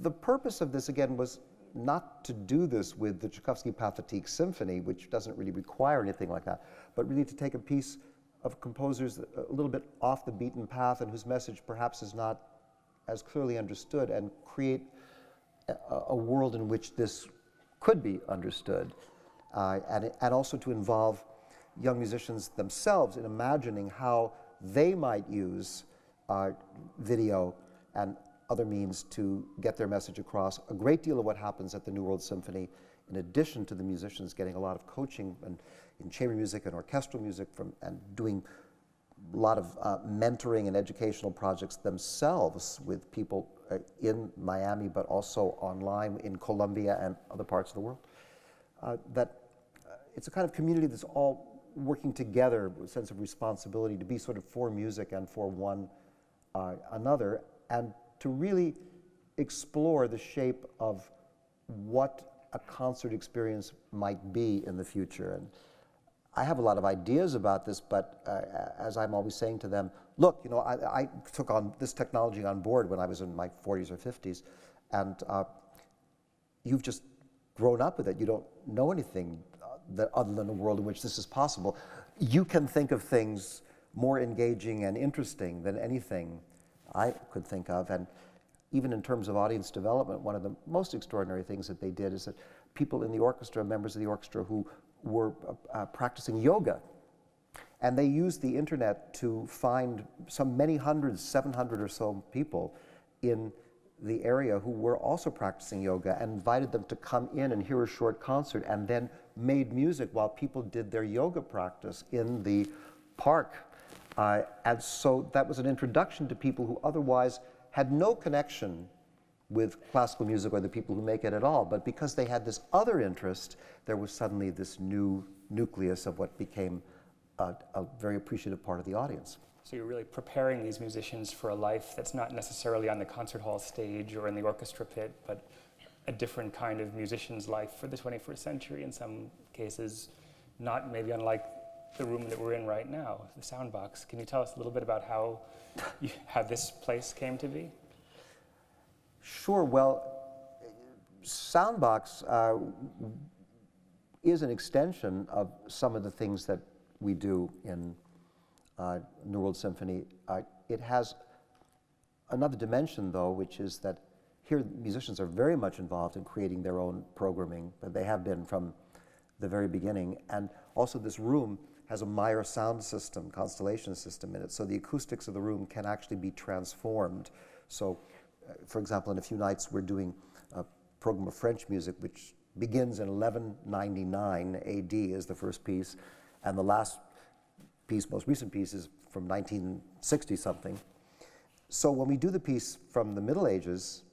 the purpose of this, again, was not to do this with the Tchaikovsky Pathétique Symphony, which doesn't really require anything like that, but really to take a piece of composers a little bit off the beaten path and whose message perhaps is not as clearly understood, and create a world in which this could be understood, and also to involve young musicians themselves in imagining how they might use video and other means to get their message across. A great deal of what happens at the New World Symphony, in addition to the musicians getting a lot of coaching and in chamber music and orchestral music and doing a lot of mentoring and educational projects themselves with people in Miami, but also online in Colombia and other parts of the world, that it's a kind of community that's all working together with a sense of responsibility to be sort of for music and for one another, and to really explore the shape of what a concert experience might be in the future. And I have a lot of ideas about this, but as I'm always saying to them, look, you know, I took on this technology on board when I was in my 40s or 50s, and you've just grown up with it. You don't know anything other than a world in which this is possible. You can think of things more engaging and interesting than anything I could think of. And even in terms of audience development, one of the most extraordinary things that they did is that people in the orchestra, members of the orchestra who were practicing yoga, and they used the internet to find many hundreds, 700 or so people in the area who were also practicing yoga, and invited them to come in and hear a short concert, and then made music while people did their yoga practice in the park. And so that was an introduction to people who otherwise had no connection with classical music or the people who make it at all. But because they had this other interest, there was suddenly this new nucleus of what became a very appreciative part of the audience. So you're really preparing these musicians for a life that's not necessarily on the concert hall stage or in the orchestra pit, but a different kind of musician's life for the 21st century in some cases, not maybe unlike the room that we're in right now, the Soundbox. Can you tell us a little bit about how this place came to be? Sure. Well, Soundbox is an extension of some of the things that we do in New World Symphony. It has another dimension, though, which is that here musicians are very much involved in creating their own programming, but they have been from the very beginning. And also this room has a Mahler sound system, constellation system in it, so the acoustics of the room can actually be transformed. So, for example, in a few nights we're doing a program of French music which begins in 1199 AD is the first piece, and the last piece, most recent piece, is from 1960-something. So when we do the piece from the Middle Ages,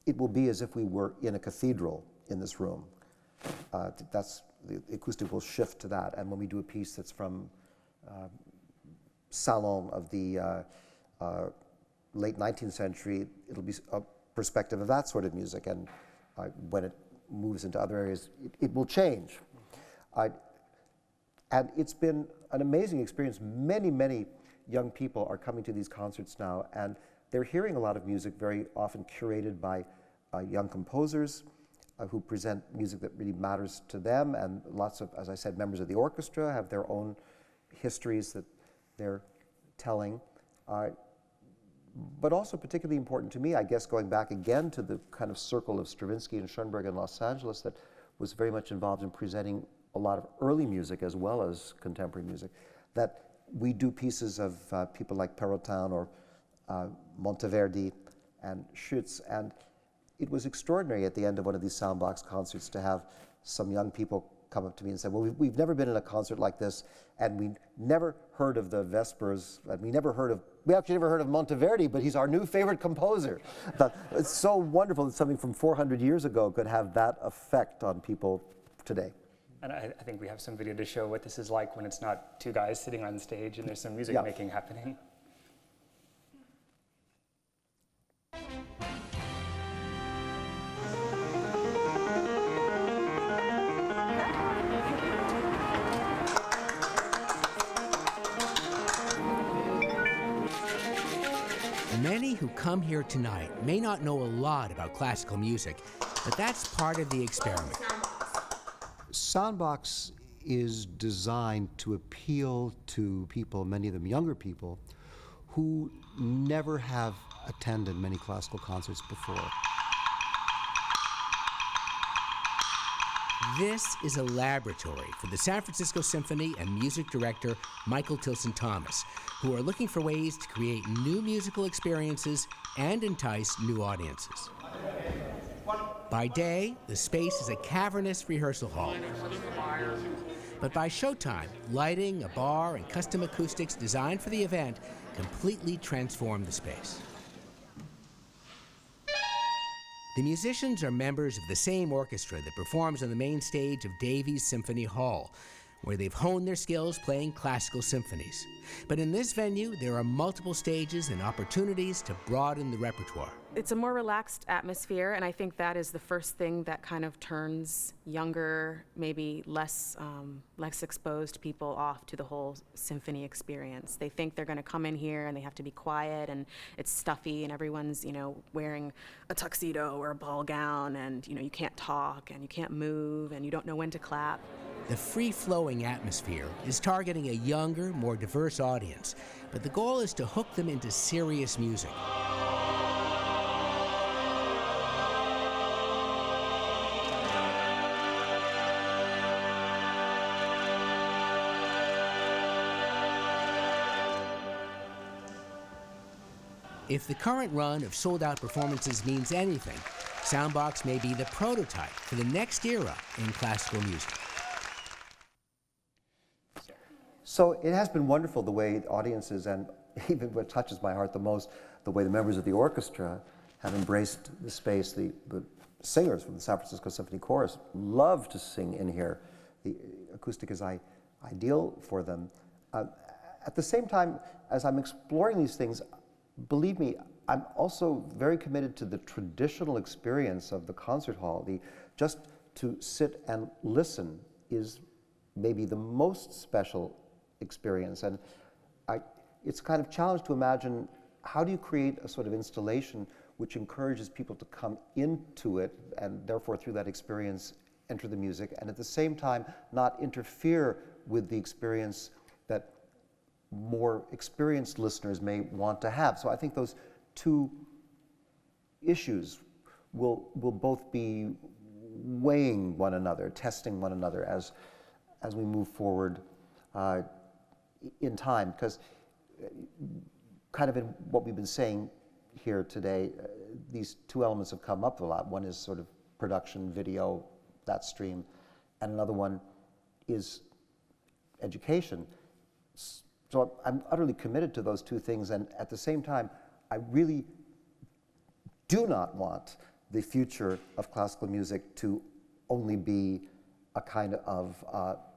it will be as if we were in a cathedral in this room. The acoustic will shift to that. And when we do a piece that's from Salon of the late 19th century, it'll be a perspective of that sort of music. And when it moves into other areas, it will change. And it's been an amazing experience. Many, many young people are coming to these concerts now, and they're hearing a lot of music, very often curated by young composers who present music that really matters to them, and lots of, as I said, members of the orchestra have their own histories that they're telling. But also particularly important to me, I guess, going back again to the kind of circle of Stravinsky and Schoenberg in Los Angeles that was very much involved in presenting a lot of early music as well as contemporary music, that we do pieces of people like Parental or Monteverdi and Schütz, and it was extraordinary at the end of one of these Soundbox concerts to have some young people come up to me and say, well, we've never been in a concert like this, and we never heard of the Vespers, and we actually never heard of Monteverdi, but he's our new favorite composer. It's so wonderful that something from 400 years ago could have that effect on people today. And I think we have some video to show what this is like when it's not two guys sitting on stage and there's some music making happening. Many who come here tonight may not know a lot about classical music, but that's part of the experiment. Soundbox is designed to appeal to people, many of them younger people, who never have attended many classical concerts before. This is a laboratory for the San Francisco Symphony and music director Michael Tilson Thomas, who are looking for ways to create new musical experiences and entice new audiences. By day, the space is a cavernous rehearsal hall. But by showtime, lighting, a bar, and custom acoustics designed for the event completely transform the space. The musicians are members of the same orchestra that performs on the main stage of Davies Symphony Hall, where they've honed their skills playing classical symphonies. But in this venue, there are multiple stages and opportunities to broaden the repertoire. It's a more relaxed atmosphere, and I think that is the first thing that kind of turns younger, maybe less exposed people off to the whole symphony experience. They think they're going to come in here and they have to be quiet, and it's stuffy, and everyone's, wearing a tuxedo or a ball gown, and you can't talk and you can't move and you don't know when to clap. The free-flowing atmosphere is targeting a younger, more diverse audience, but the goal is to hook them into serious music. If the current run of sold-out performances means anything, Soundbox may be the prototype for the next era in classical music. So it has been wonderful the way audiences, and even what touches my heart the most, the way the members of the orchestra have embraced the space. The singers from the San Francisco Symphony Chorus love to sing in here. The acoustic is ideal for them. At the same time, as I'm exploring these things, believe me, I'm also very committed to the traditional experience of the concert hall. Just to sit and listen is maybe the most special experience. And it's kind of challenge to imagine, how do you create a sort of installation which encourages people to come into it and therefore through that experience enter the music, and at the same time not interfere with the experience that more experienced listeners may want to have. So I think those two issues will both be weighing one another, testing one another as we move forward in time, because kind of in what we've been saying here today, these two elements have come up a lot. One is sort of production, video, that stream, and another one is education. So I'm utterly committed to those two things, and at the same time, I really do not want the future of classical music to only be a kind of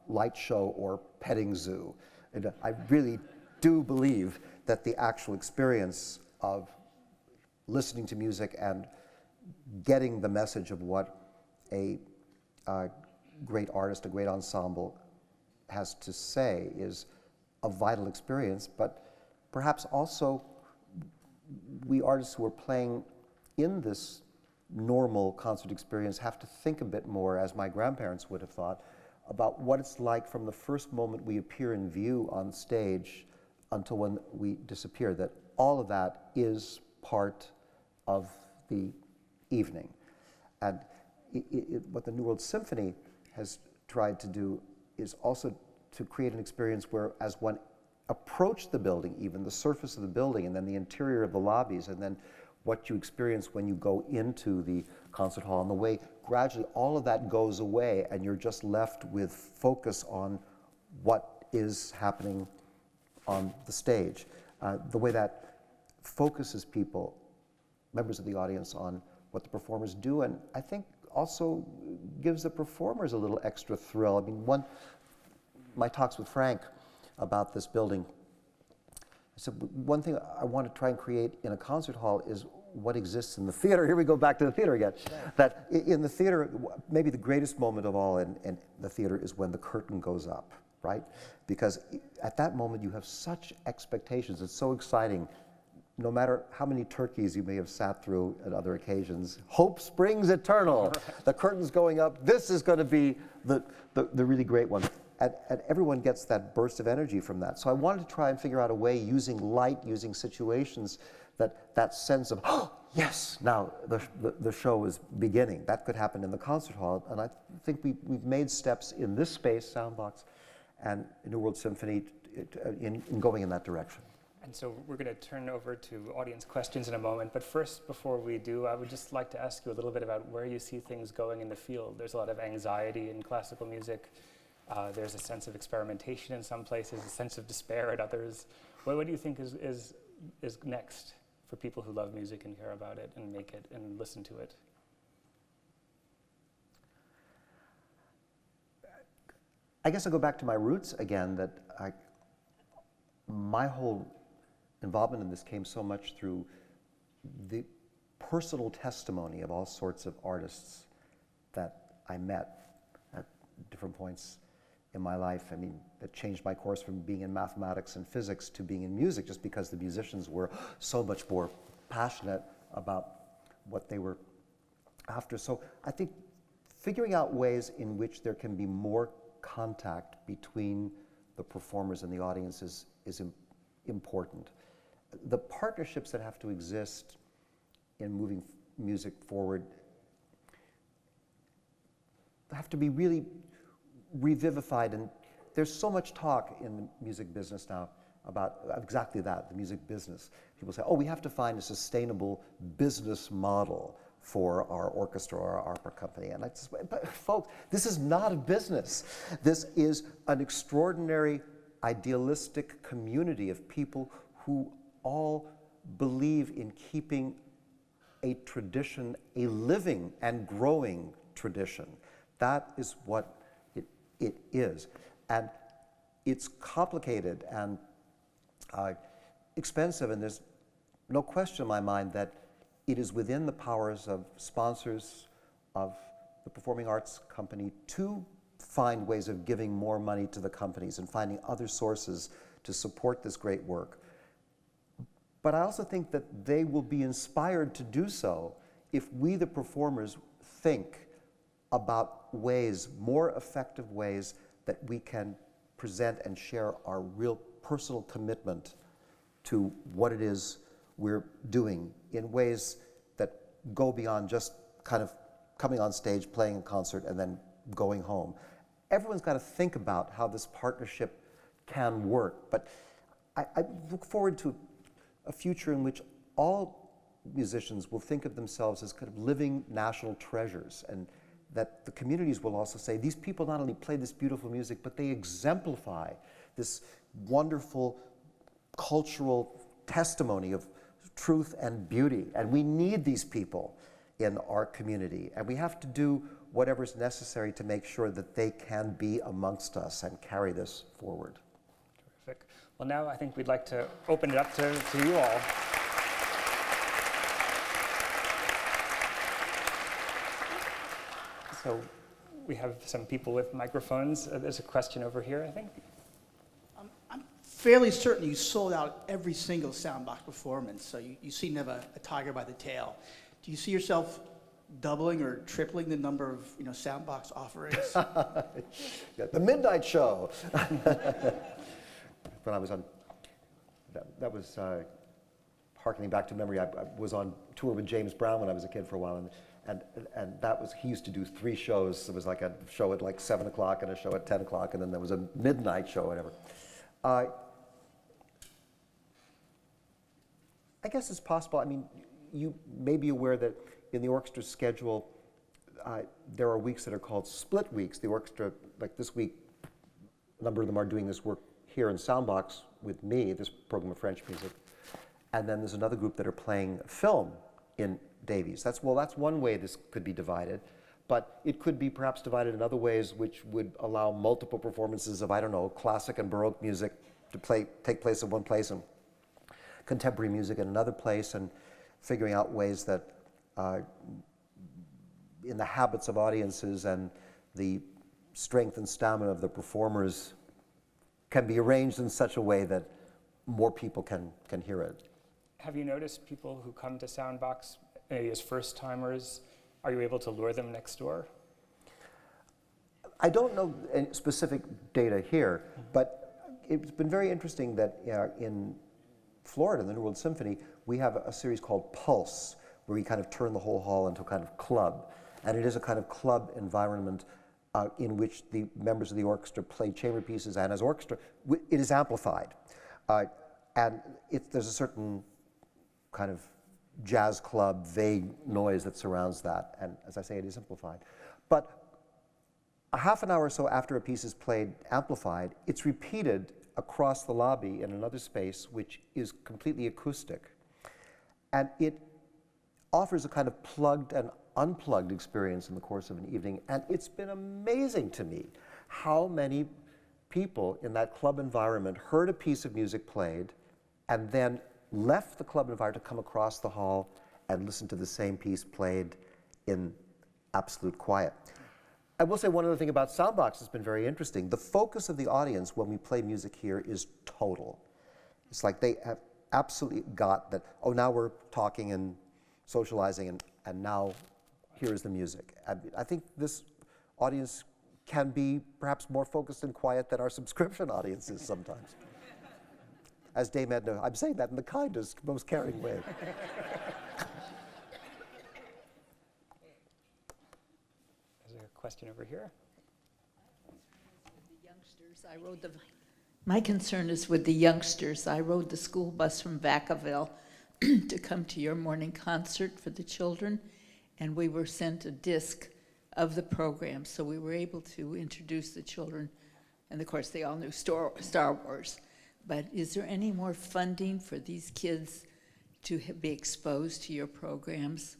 light show or petting zoo. And I really do believe that the actual experience of listening to music and getting the message of what a great artist, a great ensemble has to say is a vital experience, but perhaps also we artists who are playing in this normal concert experience have to think a bit more, as my grandparents would have thought, about what it's like from the first moment we appear in view on stage until when we disappear, that all of that is part of the evening. And what the New World Symphony has tried to do is also to create an experience where, as one approached the building, even the surface of the building, and then the interior of the lobbies, and then what you experience when you go into the concert hall, and the way gradually all of that goes away and you're just left with focus on what is happening on the stage. The way that focuses people, members of the audience, on what the performers do, and I think also gives the performers a little extra thrill. I mean, my talks with Frank about this building, I said, one thing I want to try and create in a concert hall is what exists in the theater. Here we go back to the theater again. That in the theater, maybe the greatest moment of all in the theater is when the curtain goes up, right? Because at that moment you have such expectations. It's so exciting. No matter how many turkeys you may have sat through at other occasions, hope springs eternal. Right. The curtain's going up. This is going to be the really great one. And everyone gets that burst of energy from that. So I wanted to try and figure out a way, using light, using situations, that sense of, oh, yes, now the show is beginning. That could happen in the concert hall. And I think we've made steps in this space, Soundbox, and New World Symphony in going in that direction. And so we're going to turn over to audience questions in a moment. But first, before we do, I would just like to ask you a little bit about where you see things going in the field. There's a lot of anxiety in classical music. There's a sense of experimentation in some places, a sense of despair at others. What do you think is next for people who love music and care about it and make it and listen to it? I guess I'll go back to my roots again, that my whole involvement in this came so much through the personal testimony of all sorts of artists that I met at different points in my life. I mean, that changed my course from being in mathematics and physics to being in music, just because the musicians were so much more passionate about what they were after. So I think figuring out ways in which there can be more contact between the performers and the audience is important. The partnerships that have to exist in moving music forward have to be really revivified, and there's so much talk in the music business now about exactly that, the music business. People say, oh, we have to find a sustainable business model for our orchestra or our opera company. And I just, but folks, this is not a business. This is an extraordinary, idealistic community of people who all believe in keeping a tradition, a living and growing tradition. That is what it is. And it's complicated and expensive, and there's no question in my mind that it is within the powers of sponsors of the performing arts company to find ways of giving more money to the companies and finding other sources to support this great work. But I also think that they will be inspired to do so if we, the performers, think about ways, more effective ways, that we can present and share our real personal commitment to what it is we're doing in ways that go beyond just kind of coming on stage, playing a concert, and then going home. Everyone's got to think about how this partnership can work, but I look forward to a future in which all musicians will think of themselves as kind of living national treasures, and that the communities will also say, these people not only play this beautiful music, but they exemplify this wonderful cultural testimony of truth and beauty. And we need these people in our community. And we have to do whatever's necessary to make sure that they can be amongst us and carry this forward. Terrific. Well, now I think we'd like to open it up to you all. So we have some people with microphones. There's a question over here, I think. I'm fairly certain you sold out every single Soundbox performance, so you seem to have a tiger by the tail. Do you see yourself doubling or tripling the number of Soundbox offerings? Yeah, the midnight show. When I was on, that was harkening back to memory. I was on tour with James Brown when I was a kid for a while, and that was, he used to do 3 shows. There was like a show at like 7 o'clock and a show at 10 o'clock, and then there was a midnight show, whatever. I guess it's possible. I mean, you may be aware that in the orchestra schedule, there are weeks that are called split weeks. The orchestra, like this week, a number of them are doing this work here in Soundbox with me, this program of French music. And then there's another group that are playing film in Davies. That's one way this could be divided. But it could be perhaps divided in other ways which would allow multiple performances of, I don't know, classic and Baroque music to take place in one place and contemporary music in another place, and figuring out ways that in the habits of audiences and the strength and stamina of the performers can be arranged in such a way that more people can hear it. Have you noticed people who come to Soundbox maybe as first-timers, are you able to lure them next door? I don't know any specific data here, but it's been very interesting that in Florida, the New World Symphony, we have a series called Pulse, where we kind of turn the whole hall into a kind of club. And it is a kind of club environment in which the members of the orchestra play chamber pieces, and as orchestra, it is amplified. And there's a certain kind of jazz club, vague noise that surrounds that. And as I say, it is amplified. But a half an hour or so after a piece is played amplified, it's repeated across the lobby in another space, which is completely acoustic. And it offers a kind of plugged and unplugged experience in the course of an evening. And it's been amazing to me how many people in that club environment heard a piece of music played and then left the club environment to come across the hall and listen to the same piece played in absolute quiet. I will say one other thing about Soundbox has been very interesting. The focus of the audience when we play music here is total. It's like they have absolutely got that, oh, now we're talking and socializing, and now here is the music. I think this audience can be perhaps more focused and quiet than our subscription audiences sometimes. As Dame Edna, I'm saying that in the kindest, most caring way. There's a question over here. My concern is with the youngsters. I rode the school bus from Vacaville to come to your morning concert for the children, and we were sent a disc of the program, so we were able to introduce the children, and of course they all knew Star Wars. But is there any more funding for these kids to be exposed to your programs?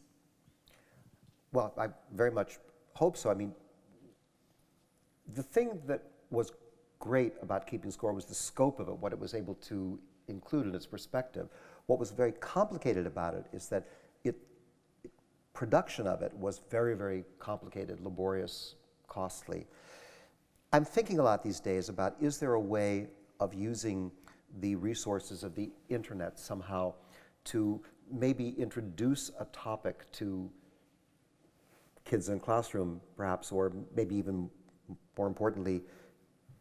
Well, I very much hope so. I mean, the thing that was great about Keeping Score was the scope of it, what it was able to include in its perspective. What was very complicated about it is that production of it was very, very complicated, laborious, costly. I'm thinking a lot these days about, is there a way of using the resources of the internet somehow to maybe introduce a topic to kids in a classroom, perhaps, or maybe even more importantly,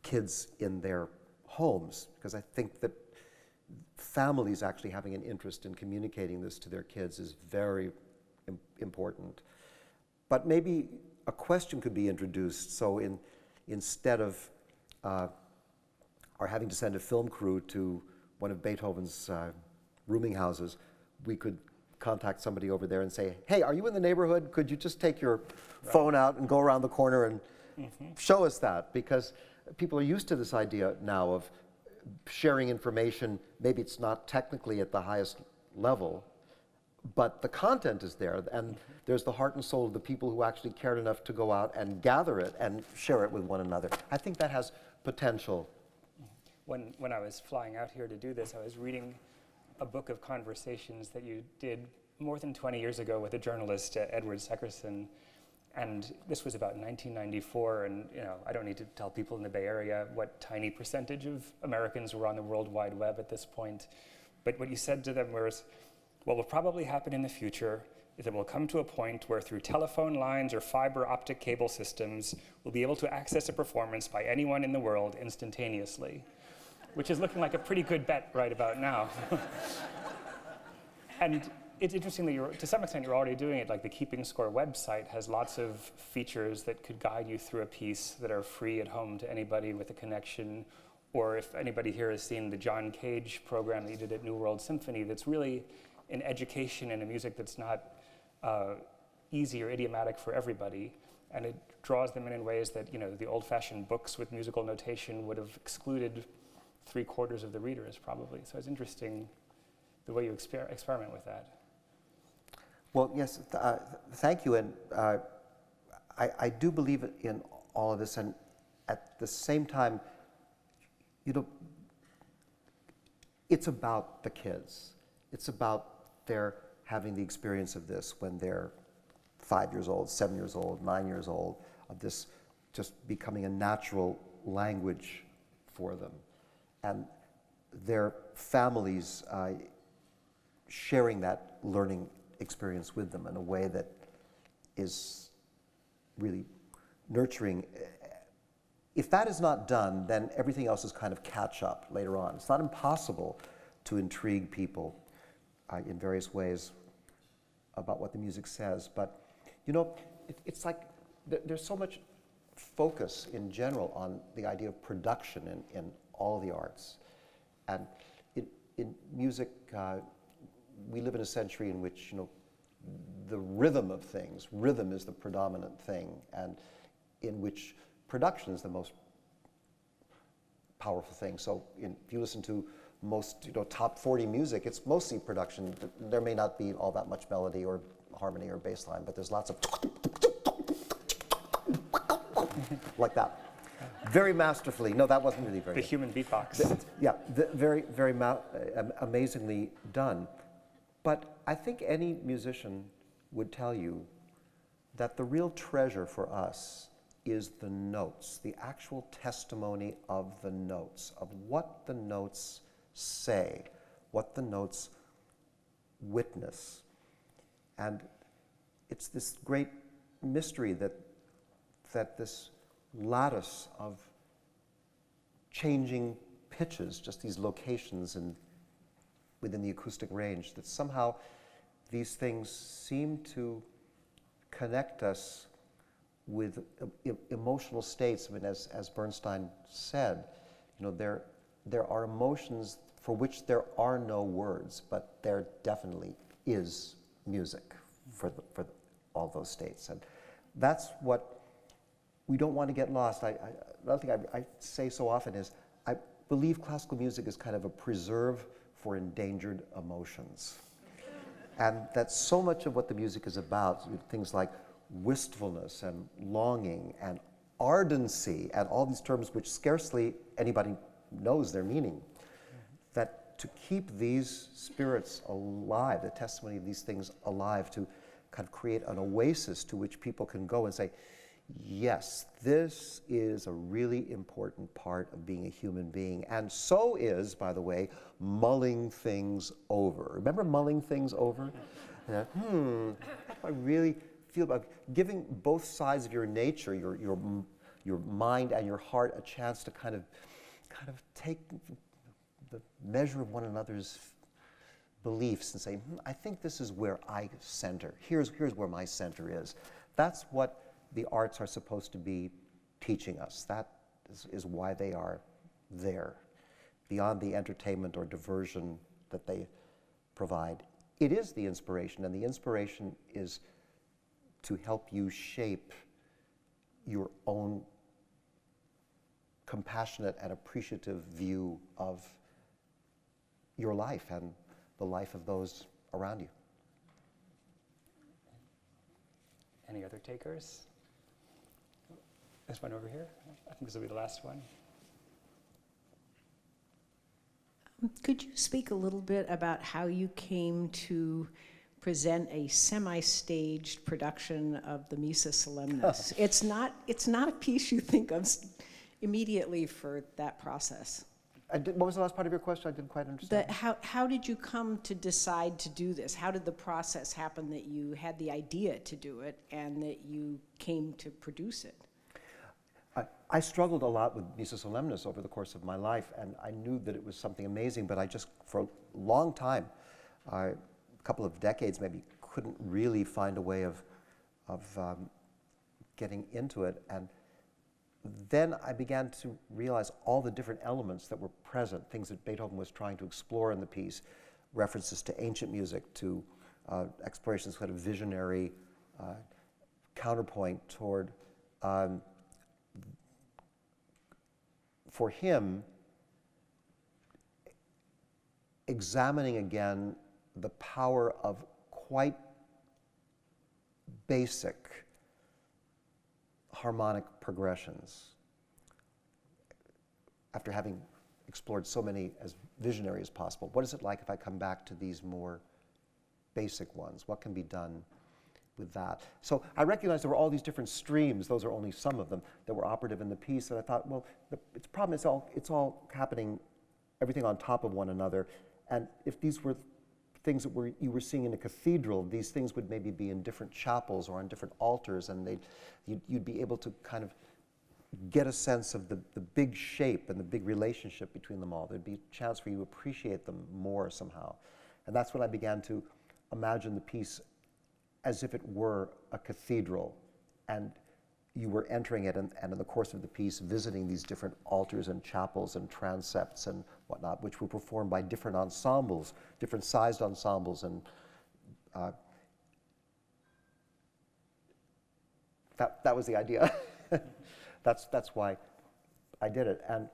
kids in their homes, because I think that families actually having an interest in communicating this to their kids is very important. But maybe a question could be introduced, so instead of our having to send a film crew to one of Beethoven's rooming houses, we could contact somebody over there and say, hey, are you in the neighborhood? Could you just take your phone out and go around the corner and show us that? Because people are used to this idea now of sharing information. Maybe it's not technically at the highest level, but the content is there, and there's the heart and soul of the people who actually cared enough to go out and gather it and share it with one another. I think that has potential. When I was flying out here to do this, I was reading a book of conversations that you did more than 20 years ago with a journalist, Edward Seckerson, and this was about 1994, and I don't need to tell people in the Bay Area what tiny percentage of Americans were on the World Wide Web at this point, but what you said to them was, what will probably happen in the future is that we'll come to a point where through telephone lines or fiber optic cable systems, we'll be able to access a performance by anyone in the world instantaneously, which is looking like a pretty good bet right about now. And it's interesting that to some extent you're already doing it. Like the Keeping Score website has lots of features that could guide you through a piece that are free at home to anybody with a connection. Or if anybody here has seen the John Cage program that you did at New World Symphony, that's really an education in a music that's not easy or idiomatic for everybody, and it draws them in ways that the old-fashioned books with musical notation would have excluded 3/4 of the readers probably. So it's interesting the way you experiment with that. Well, yes, thank you, and I do believe in all of this, and at the same time, it's about the kids. It's about their having the experience of this when they're 5 years old, 7 years old, 9 years old, of this just becoming a natural language for them. And their families sharing that learning experience with them in a way that is really nurturing. If that is not done, then everything else is kind of catch up later on. It's not impossible to intrigue people in various ways about what the music says, but it's like there's so much focus in general on the idea of production in all the arts. And in music, we live in a century in which the rhythm of things, rhythm is the predominant thing, and in which production is the most powerful thing. So if you listen to most top 40 music, it's mostly production. There may not be all that much melody or harmony or bass line, but there's lots of like that. Very masterfully. No, that wasn't really very The good. human beatbox. Yeah, very, very amazingly done. But I think any musician would tell you that the real treasure for us is the notes, the actual testimony of the notes, of what the notes say, what the notes witness. And it's this great mystery that this lattice of changing pitches, just these locations within the acoustic range, that somehow these things seem to connect us with emotional states. I mean, as Bernstein said, there are emotions for which there are no words, but there definitely is music for all those states. And that's what we don't want to get lost. Another thing I say so often is I believe classical music is kind of a preserve for endangered emotions. And that so much of what the music is about, things like wistfulness and longing and ardency and all these terms which scarcely anybody knows their meaning, that to keep these spirits alive, the testimony of these things alive, to kind of create an oasis to which people can go and say, yes, this is a really important part of being a human being. And so is, by the way, mulling things over. Remember mulling things over? How do I really feel about giving both sides of your nature, your mind and your heart, a chance to kind of take the measure of one another's beliefs and say, I think this is where I center. Here's where my center is. That's what the arts are supposed to be teaching us. That is why they are there, beyond the entertainment or diversion that they provide. It is the inspiration, and the inspiration is to help you shape your own compassionate and appreciative view of your life and the life of those around you. Any other takers? This one over here. I think this will be the last one. Could you speak a little bit about how you came to present a semi-staged production of the Missa Solemnis? It's not a piece you think of immediately for that process. What was the last part of your question? I didn't quite understand. How did you come to decide to do this? How did the process happen that you had the idea to do it and that you came to produce it? I struggled a lot with Missa Solemnis over the course of my life, and I knew that it was something amazing, but I just, for a long time, a couple of decades maybe, couldn't really find a way of getting into it. And then I began to realize all the different elements that were present, things that Beethoven was trying to explore in the piece, references to ancient music, to explorations, kind of visionary counterpoint toward, for him, examining again the power of quite basic harmonic progressions. After having explored so many as visionary as possible, what is it like if I come back to these more basic ones? What can be done with that? So I recognized there were all these different streams, those are only some of them, that were operative in the piece, and I thought, well, its problem is it's all happening, everything on top of one another, and if these were things that you were seeing in a cathedral, these things would maybe be in different chapels or on different altars, and you'd be able to kind of get a sense of the big shape and the big relationship between them all. There'd be a chance for you to appreciate them more somehow. And that's when I began to imagine the piece as if it were a cathedral, and you were entering it, and in the course of the piece, visiting these different altars and chapels and transepts and whatnot, which were performed by different ensembles, different sized ensembles, and that was the idea. That's why I did it. And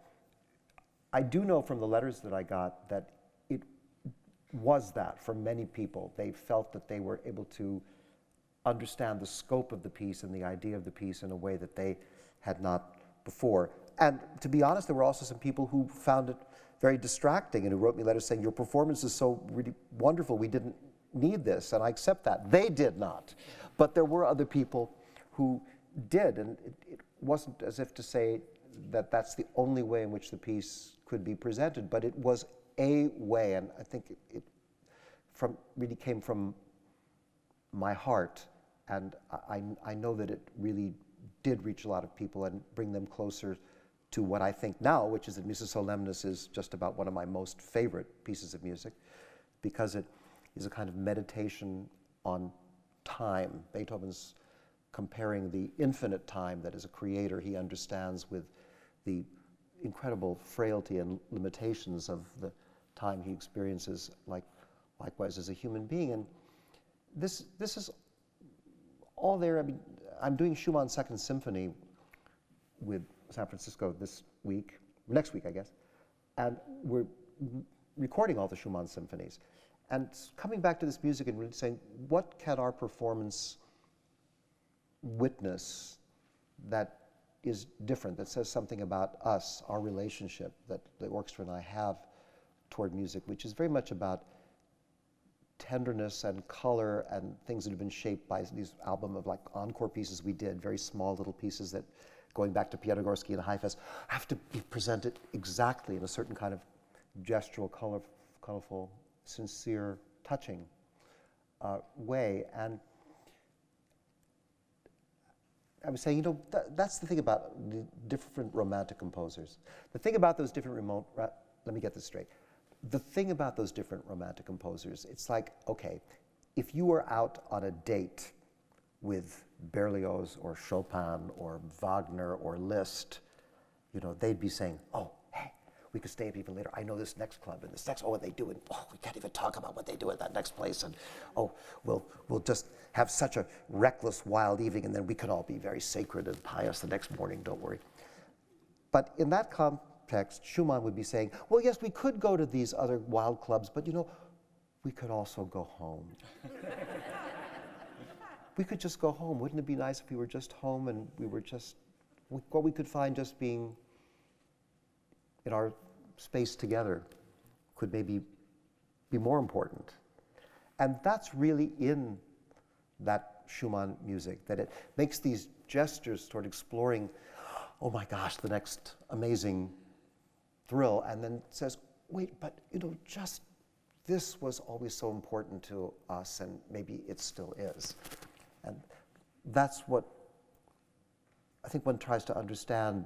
I do know from the letters that I got that it was that for many people. They felt that they were able to understand the scope of the piece and the idea of the piece in a way that they had not before. And to be honest, there were also some people who found it very distracting and who wrote me letters saying, your performance is so really wonderful, we didn't need this, and I accept that. They did not. But there were other people who did, and it wasn't as if to say that that's the only way in which the piece could be presented, but it was a way, and I think it really came from my heart, and I know that it really did reach a lot of people and bring them closer to what I think now, which is that Missa Solemnis is just about one of my most favorite pieces of music, because it is a kind of meditation on time. Beethoven's comparing the infinite time that as a creator he understands with the incredible frailty and limitations of the time he experiences, likewise as a human being. And this is all there. I mean, I'm doing Schumann's Second Symphony with San Francisco next week, I guess, and we're recording all the Schumann symphonies. And coming back to this music and really saying, what can our performance witness that is different, that says something about us, our relationship that the orchestra and I have toward music, which is very much about tenderness and color and things that have been shaped by these album of like encore pieces we did, very small little pieces that, going back to Piatigorsky and Haifez, have to be presented exactly in a certain kind of gestural, colorful, sincere, touching way. And I was saying, that's the thing about the different romantic composers. The thing about those different let me get this straight. The thing about those different romantic composers, it's like, okay, if you were out on a date with Berlioz or Chopin or Wagner or Liszt, they'd be saying, oh, hey, we could stay up even later. I know this next club and this next, what they do, and we can't even talk about what they do at that next place, and we'll just have such a reckless, wild evening, and then we can all be very sacred and pious the next morning, don't worry. But in that context, Schumann would be saying, well, yes, we could go to these other wild clubs, but we could also go home. We could just go home. Wouldn't it be nice if we were just home and what we could find just being in our space together could maybe be more important. And that's really in that Schumann music, that it makes these gestures toward exploring, oh my gosh, the next amazing thrill, and then says, wait, but just this was always so important to us, and maybe it still is. And that's what I think one tries to understand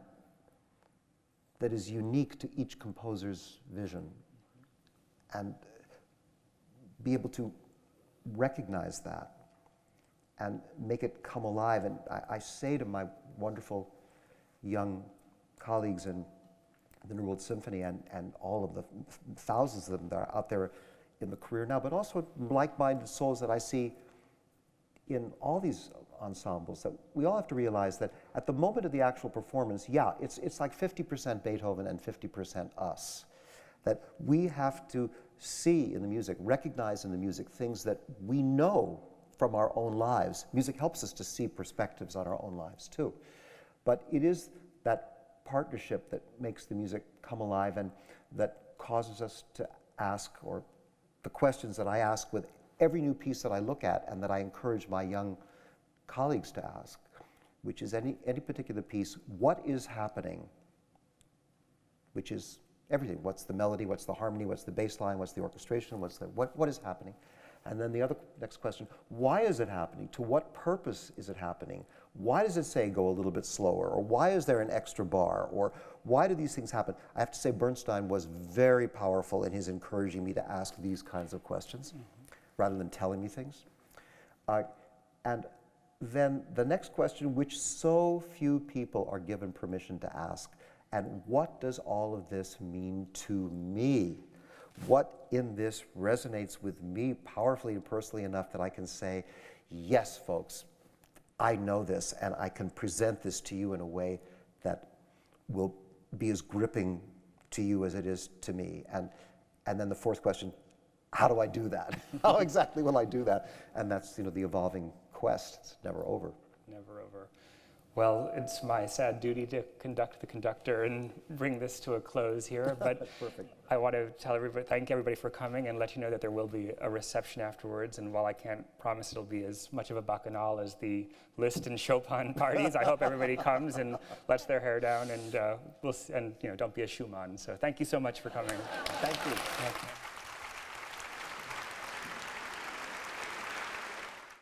that is unique to each composer's vision, and be able to recognize that and make it come alive. And I say to my wonderful young colleagues in the New World Symphony and all of the thousands of them that are out there in the career now, but also like-minded souls that I see in all these ensembles, that we all have to realize that at the moment of the actual performance, yeah, it's like 50% Beethoven and 50% us. That we have to see in the music, recognize in the music things that we know from our own lives. Music helps us to see perspectives on our own lives too. But it is that partnership that makes the music come alive and that causes us to ask, or the questions that I ask with every new piece that I look at and that I encourage my young colleagues to ask, which is any particular piece, what is happening? Which is everything. What's the melody? What's the harmony? What's the bass line? What's the orchestration? What is happening? And then the next question, why is it happening? To what purpose is it happening? Why does it say go a little bit slower? Or why is there an extra bar? Or why do these things happen? I have to say Bernstein was very powerful in his encouraging me to ask these kinds of questions rather than telling me things. And then the next question, which so few people are given permission to ask, and what does all of this mean to me? What in this resonates with me powerfully and personally enough that I can say, yes, folks, I know this, and I can present this to you in a way that will be as gripping to you as it is to me. And then the fourth question, how do I do that? How exactly will I do that? And that's, the evolving quest. It's never over. Never over. Well, it's my sad duty to conduct the conductor and bring this to a close here, but Perfect. I want to thank everybody for coming and let you know that there will be a reception afterwards, and while I can't promise it'll be as much of a bacchanal as the Liszt and Chopin parties, I hope everybody comes and lets their hair down, and don't be a Schumann. So thank you so much for coming. Thank you. Thank you.